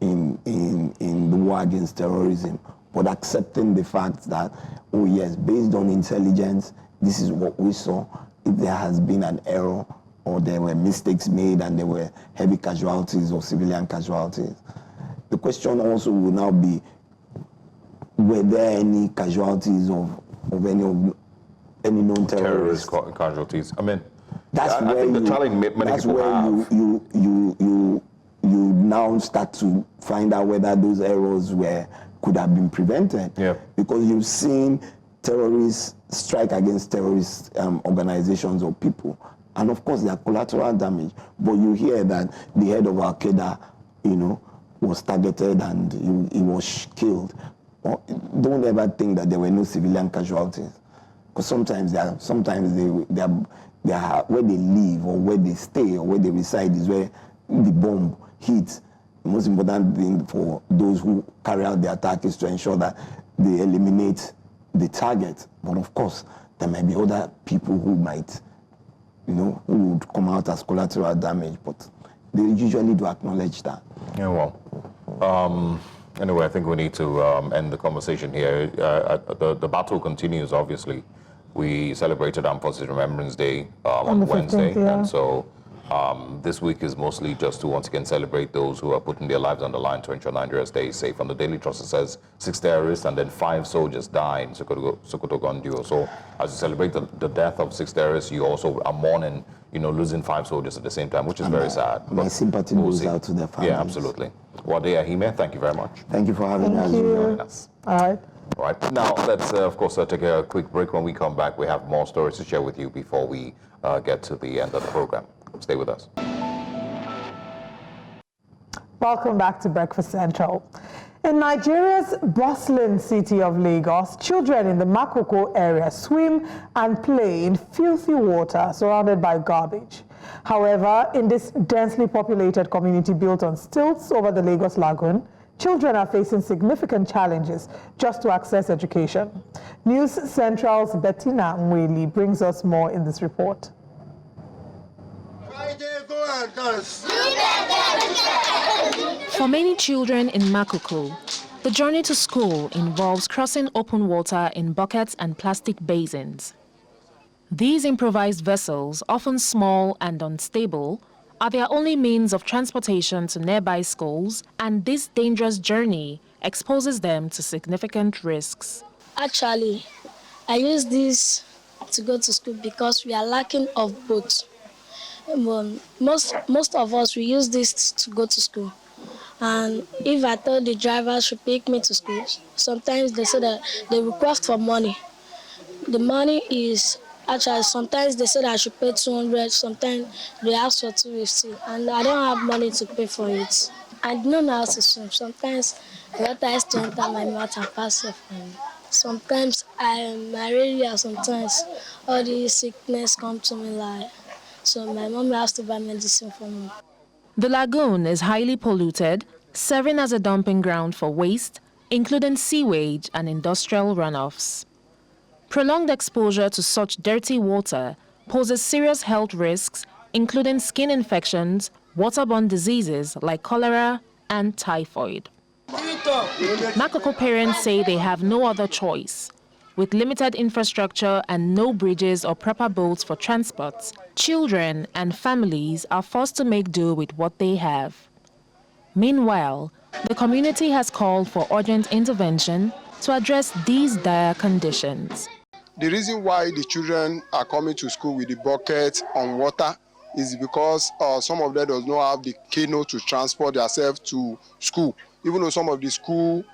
in the war against terrorism, but accepting the fact that, yes, based on intelligence, this is what we saw. If there has been an error or there were mistakes made and there were heavy casualties or civilian casualties, the question also will now be, were there any casualties of any known terrorists? Casualties. I mean, that's I where think the challenge many people have. You now start to find out whether those errors could have been prevented. Yeah. Because you've seen terrorists strike against terrorist organizations or people. And of course, there are collateral damage. But you hear that the head of Al-Qaeda, was targeted and he was killed. Don't ever think that there were no civilian casualties. Because sometimes they are where they live or where they stay or where they reside is where the bomb hits. The most important thing for those who carry out the attack is to ensure that they eliminate the target. But of course, there might be other people who might, who would come out as collateral damage. But they usually do acknowledge that. Yeah, well. Anyway, I think we need to end the conversation here. The battle continues, obviously. We celebrated Armed Forces Remembrance Day on Wednesday, 15th, yeah. and so this week is mostly just to once again celebrate those who are putting their lives on the line to ensure Nigeria stays safe. On the Daily Trust, it says 6 terrorists and then 5 soldiers died in Sokoto Gondio. So as you celebrate the death of 6 terrorists, you also are mourning, losing 5 soldiers at the same time, which is very sad. My sympathy goes out to their families. Yeah, absolutely. Wade Ahime, thank you very much. Thank you for having us. All right. All right. Now, let's, of course, take a quick break. When we come back, we have more stories to share with you before we get to the end of the program. Stay with us. Welcome back to Breakfast Central. In Nigeria's bustling city of Lagos, children in the Makoko area swim and play in filthy water surrounded by garbage. However, in this densely populated community built on stilts over the Lagos Lagoon, children are facing significant challenges just to access education. News Central's Bettina Mweli brings us more in this report. For many children in Makoko, the journey to school involves crossing open water in buckets and plastic basins. These improvised vessels, often small and unstable, are their only means of transportation to nearby schools, and this dangerous journey exposes them to significant risks. Actually, I use this to go to school because we are lacking of boats. Most of us, we use this to go to school. And if I tell the driver should pick me to school, sometimes they say that they request for money. The money is actually, sometimes they say that I should pay 200, sometimes they ask for 250, and I don't have money to pay for it. I don't know how to swim. Sometimes the water has to enter my mouth and pass it for me. Sometimes I'm malaria, sometimes all these sickness come to me like, so my mom has to buy medicine for me. The lagoon is highly polluted, serving as a dumping ground for waste, including sewage and industrial runoffs. Prolonged exposure to such dirty water poses serious health risks, including skin infections, waterborne diseases like cholera and typhoid. Makoko parents say they have no other choice. With limited infrastructure and no bridges or proper boats for transport, children and families are forced to make do with what they have. Meanwhile, the community has called for urgent intervention to address these dire conditions. The reason why the children are coming to school with the bucket on water is because some of them does not have the canoe to transport themselves to school. Even though some of the school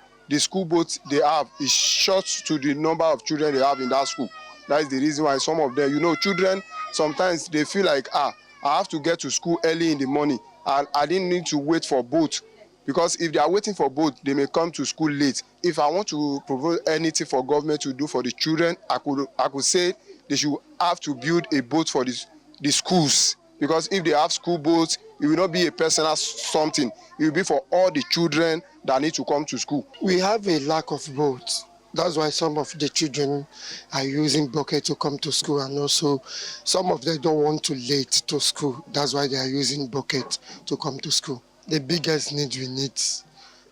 boats they have is short to the number of children they have in that school. That is the reason why some of them, children, sometimes they feel like, I have to get to school early in the morning and I didn't need to wait for boat. Because if they are waiting for boat, they may come to school late. If I want to provide anything for government to do for the children, I could say they should have to build a boat for the schools. Because if they have school boats, it will not be a personal something. It will be for all the children that need to come to school. We have a lack of boats. That's why some of the children are using bucket to come to school, and also some of them don't want to late to school. That's why they are using bucket to come to school. The biggest need we need,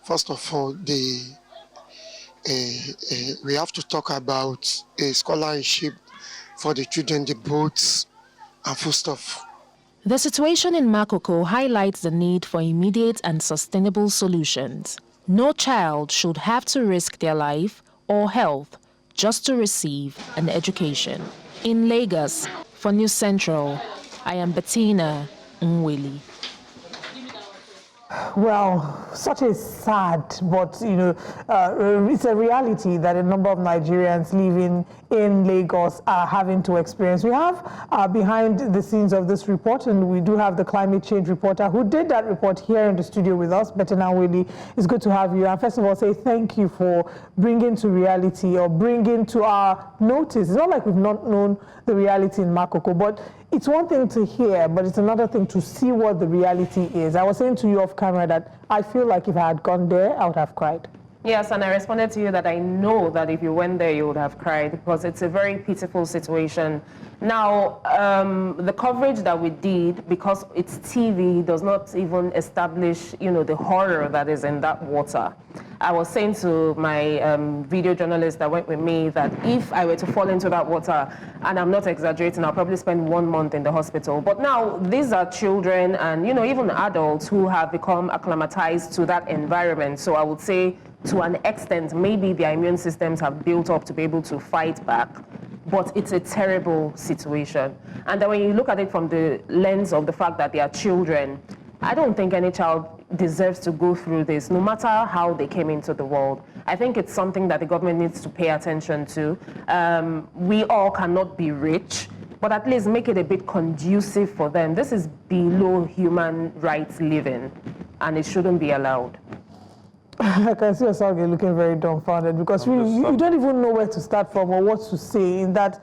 first of all, we have to talk about a scholarship for the children, the boats, and food stuff. The situation in Makoko highlights the need for immediate and sustainable solutions. No child should have to risk their life or health just to receive an education. In Lagos, for News Central, I am Bettina Mweli. Well, such a sad, but it's a reality that a number of Nigerians living in Lagos are having to experience. We have behind the scenes of this report, and we do have the climate change reporter who did that report here in the studio with us, Bettina Willie. It's good to have you. And first of all, say thank you for bringing to reality or bringing to our notice. It's not like we've not known the reality in Makoko, but it's one thing to hear, but it's another thing to see what the reality is. I was saying to you off camera that I feel like if I had gone there, I would have cried. Yes, and I responded to you that I know that if you went there, you would have cried because it's a very pitiful situation. Now, the coverage that we did, because it's TV, does not even establish, the horror that is in that water. I was saying to my video journalist that went with me that if I were to fall into that water, and I'm not exaggerating, I'll probably spend 1 month in the hospital. But now, these are children and, even adults who have become acclimatized to that environment. So I would say, to an extent, maybe their immune systems have built up to be able to fight back. But it's a terrible situation. And then when you look at it from the lens of the fact that they are children, I don't think any child deserves to go through this, no matter how they came into the world. I think it's something that the government needs to pay attention to. We all cannot be rich, but at least make it a bit conducive for them. This is below human rights living, and it shouldn't be allowed. I can see yourself looking very dumbfounded because really, you don't even know where to start from or what to say in that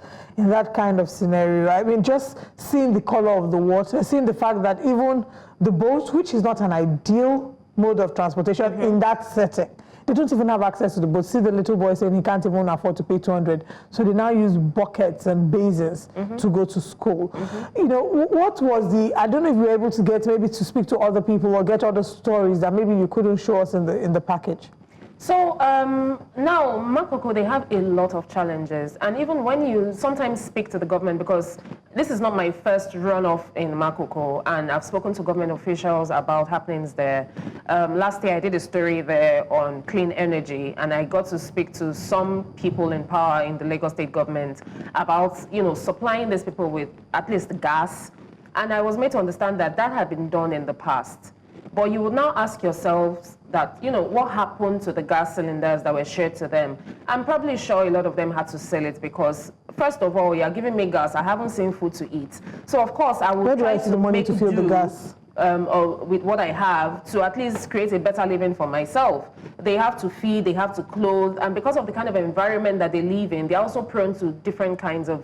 kind of scenario. I mean, just seeing the color of the water, seeing the fact that even the boat, which is not an ideal mode of transportation in that setting, they don't even have access to the boat. See the little boy saying he can't even afford to pay 200. So they now use buckets and basins to go to school. What was I don't know if you were able to get maybe to speak to other people or get other stories that maybe you couldn't show us in the package. So now, Makoko, they have a lot of challenges. And even when you sometimes speak to the government, because this is not my first runoff in Makoko, and I've spoken to government officials about happenings there. Last year, I did a story there on clean energy, and I got to speak to some people in power in the Lagos state government about, supplying these people with at least gas. And I was made to understand that that had been done in the past. But you would now ask yourselves that, what happened to the gas cylinders that were shared to them? I'm probably sure a lot of them had to sell it because, first of all, you're giving me gas. I haven't seen food to eat. So, of course, I would try to make do fill the gas? With what I have to at least create a better living for myself. They have to feed, they have to clothe, and because of the kind of environment that they live in, they're also prone to different kinds of,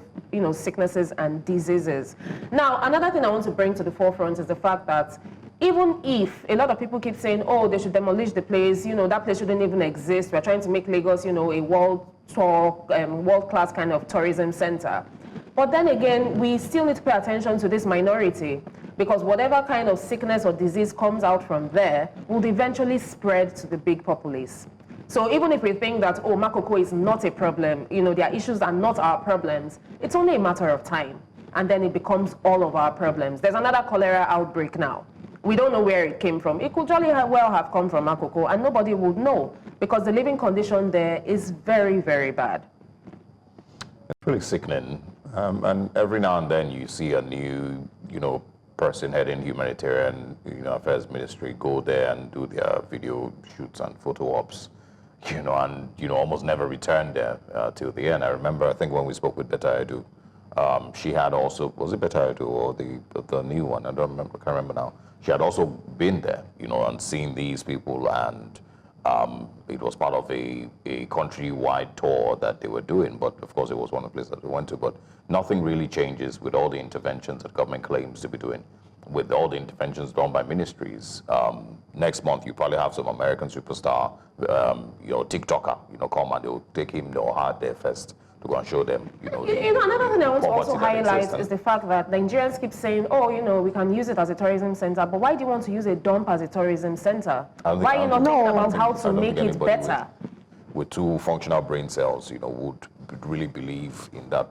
sicknesses and diseases. Now, another thing I want to bring to the forefront is the fact that even if a lot of people keep saying, oh, they should demolish the place, that place shouldn't even exist. We're trying to make Lagos, a world-class kind of tourism center. But then again, we still need to pay attention to this minority because whatever kind of sickness or disease comes out from there will eventually spread to the big populace. So even if we think that, oh, Makoko is not a problem, their issues are not our problems, it's only a matter of time. And then it becomes all of our problems. There's another cholera outbreak now. We don't know where it came from. It could jolly well have come from Makoko, and nobody would know because the living condition there is very, very bad. It's really sickening. And every now and then you see a new, person heading humanitarian, affairs ministry go there and do their video shoots and photo ops, and almost never return there till the end. I remember, I think when we spoke with Betaidu, she had also, was it Betaidu or the new one? I can't remember now. She had also been there, and seen these people, and it was part of a countrywide tour that they were doing. But of course, it was one of the places that we went to. But nothing really changes with all the interventions that government claims to be doing, with all the interventions done by ministries. Next month, you probably have some American superstar, TikToker, come and they'll take him to Ohanaeze there first. To go and show them, another thing I want to also highlight is the fact that Nigerians keep saying, oh, we can use it as a tourism center, but why do you want to use a dump as a tourism center? Why are you not thinking about how to make it better? With two functional brain cells, would really believe in that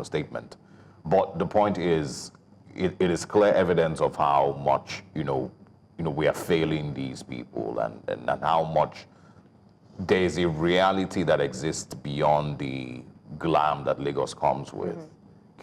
statement. But the point is, it is clear evidence of how much, we are failing these people and how much there's a reality that exists beyond the glam that Lagos comes with.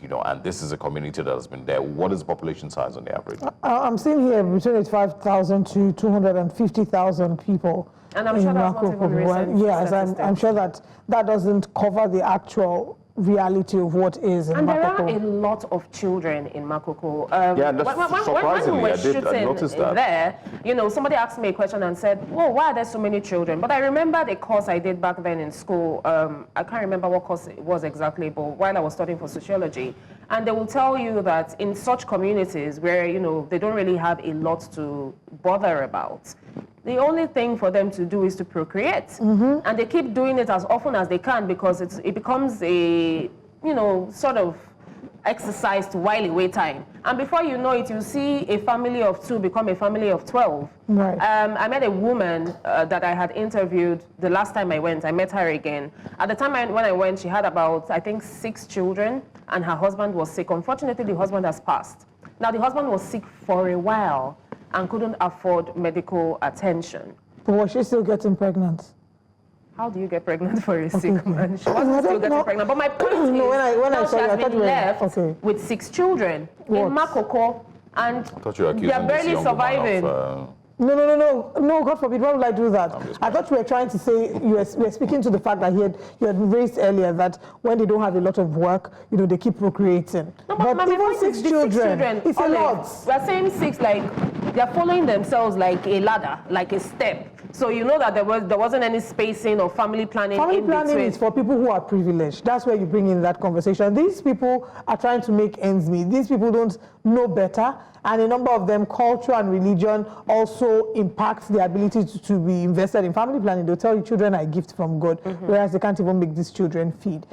and this is a community that has been there. What is the population size on the average? I'm seeing here between 85,000 to 250,000 people. And I'm sure that's not even recent. Yes, I'm sure that doesn't cover the actual reality of what is in Makoko. And there are a lot of children in Makoko. Surprisingly, when we were I noticed shooting that. there, somebody asked me a question and said, "Well, why are there so many children?" But I remember the course I did back then in school. I can't remember what course it was exactly, but while I was studying for sociology, and they will tell you that in such communities where they don't really have a lot to bother about, the only thing for them to do is to procreate. And they keep doing it as often as they can because it becomes a, sort of exercise to while away time. And before you know it, you see a family of 2 become a family of 12. Right. I met a woman that I had interviewed the last time I went. I met her again. At the time when I went, she had about, I think, 6 children, and her husband was sick. Unfortunately, the husband has passed. Now, the husband was sick for a while and couldn't afford medical attention. But was she still getting pregnant? How do you get pregnant for a sick man? She wasn't still getting pregnant. But my point is, when I saw she you, has been left okay. with 6 children in Makoko, and I thought you were accusing they're barely this young surviving. woman of, No, God forbid, why would I do that? I thought you were trying to say, you were speaking to the fact that you had raised earlier that when they don't have a lot of work, they keep procreating. No, but my even point 6 is the children, 6 children, it's a lot. We're saying 6, like, they're following themselves like a ladder, like a step. So you know that there wasn't any spacing or family planning Family in planning between. is for people who are privileged. That's where you bring in that conversation. These people are trying to make ends meet. These people don't know better. And a number of them, culture and religion also impacts the ability to be invested in family planning. They'll tell you children are a gift from God, whereas they can't even make these children feed.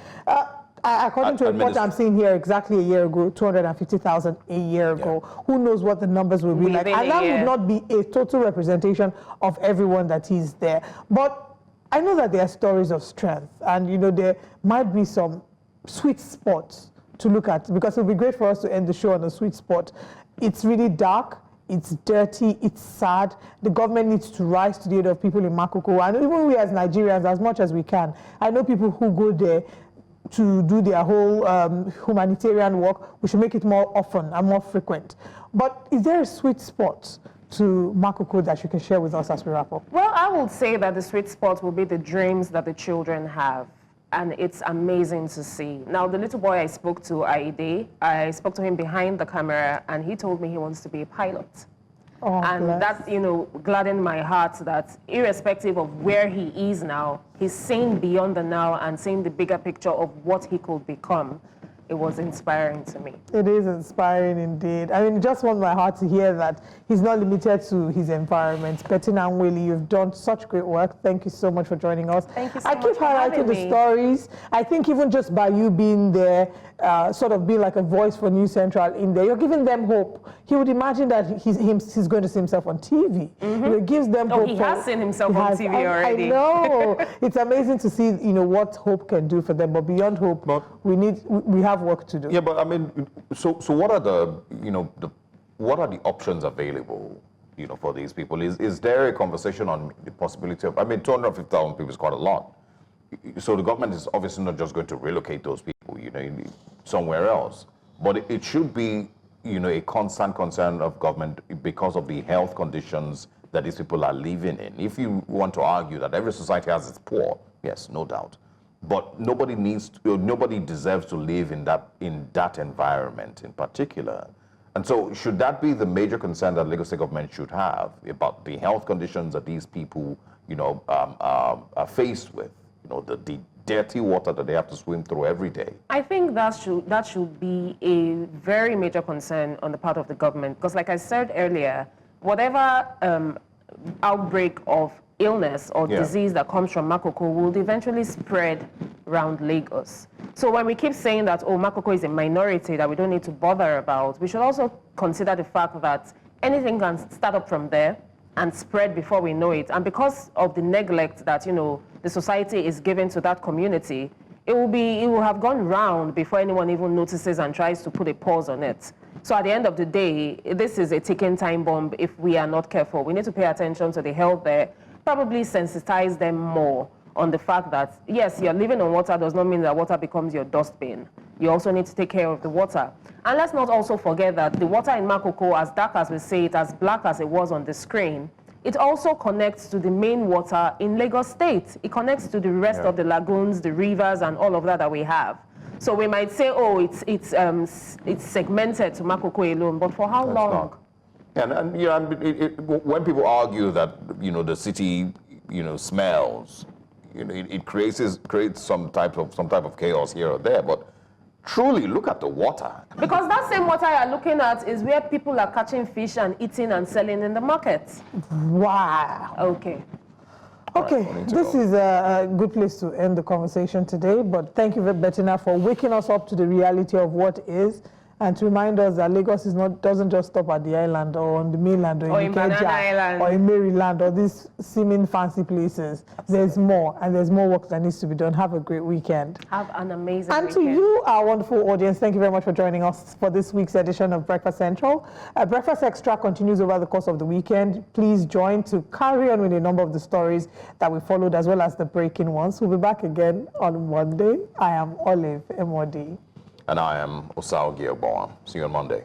According to a report I'm seeing here, exactly a year ago, 250,000 a year ago. Who knows what the numbers will be like? And that would not be a total representation of everyone that is there. But I know that there are stories of strength, and there might be some sweet spots to look at, because it would be great for us to end the show on a sweet spot. It's really dark, it's dirty, it's sad. The government needs to rise to the aid of people in Makoko, and even we as Nigerians, as much as we can. I know people who go there to do their whole humanitarian work. We should make it more often and more frequent. But is there a sweet spot to Makoko that you can share with us as we wrap up? Well, I would say that the sweet spot will be the dreams that the children have. And it's amazing to see. Now, the little boy I spoke to, Aide, I spoke to him behind the camera, and he told me he wants to be a pilot. Oh, and that, gladdened my heart that irrespective of where he is now, he's seeing beyond the now and seeing the bigger picture of what he could become. It was inspiring to me. It is inspiring indeed. I mean, just want my heart to hear that he's not limited to his environment. Bettina and Willie, you've done such great work. Thank you so much for joining us. Thank you so I much keep for having highlighting the me. stories. I think even just by you being there, sort of being like a voice for News Central in there, you're giving them hope. He would imagine that he's going to see himself on TV. It gives them hope. He has seen himself on TV already. I know. It's amazing to see, what hope can do for them. But beyond hope, we have work to do. Yeah, but I mean, so what are what are the options available, for these people? Is there a conversation on the possibility of, 250,000 people is quite a lot. So the government is obviously not just going to relocate those people, somewhere else. But it should be, a constant concern of government because of the health conditions that these people are living in. If you want to argue that every society has its poor, yes, no doubt. But nobody deserves to live in that environment in particular. And so should that be the major concern that Lagos State government should have about the health conditions that these people, are faced with? The dirty water that they have to swim through every day. I think that should be a very major concern on the part of the government, because like I said earlier, whatever outbreak of illness or disease that comes from Makoko will eventually spread around Lagos. So when we keep saying that, Makoko is a minority that we don't need to bother about, we should also consider the fact that anything can start up from there and spread before we know it. And because of the neglect that, the society is giving to that community, it will have gone round before anyone even notices and tries to put a pause on it. So at the end of the day, this is a ticking time bomb if we are not careful. We need to pay attention to the health there, probably sensitize them more on the fact that, yes, you're living on water does not mean that water becomes your dustbin. You also need to take care of the water. And let's not also forget that the water in Makoko, as dark as we say it, as black as it was on the screen, it also connects to the main water in Lagos State. It connects to the rest of the lagoons, the rivers, and all of that we have. So we might say, oh, it's segmented to Makoko alone, but for how long? And you know, when people argue that, you know, the city, you know, smells, you know, it creates some type of chaos here or there, but truly look at the water. Because that same water you're looking at is where people are catching fish and eating and selling in the market. Wow. Okay. Okay, this is a good place to end the conversation today, but thank you, Bettina, for waking us up to the reality of what is, and to remind us that Lagos doesn't just stop at the island or on the mainland or in Banana Island or in Maryland or these seeming fancy places. There's more, and there's more work that needs to be done. Have a great weekend. Have an amazing weekend. And to you, our wonderful audience, thank you very much for joining us for this week's edition of Breakfast Central. Breakfast Extra continues over the course of the weekend. Please join to carry on with a number of the stories that we followed, as well as the breaking ones. We'll be back again on Monday. I am Olive Emodi. And I am Osao Gilboa. See you on Monday.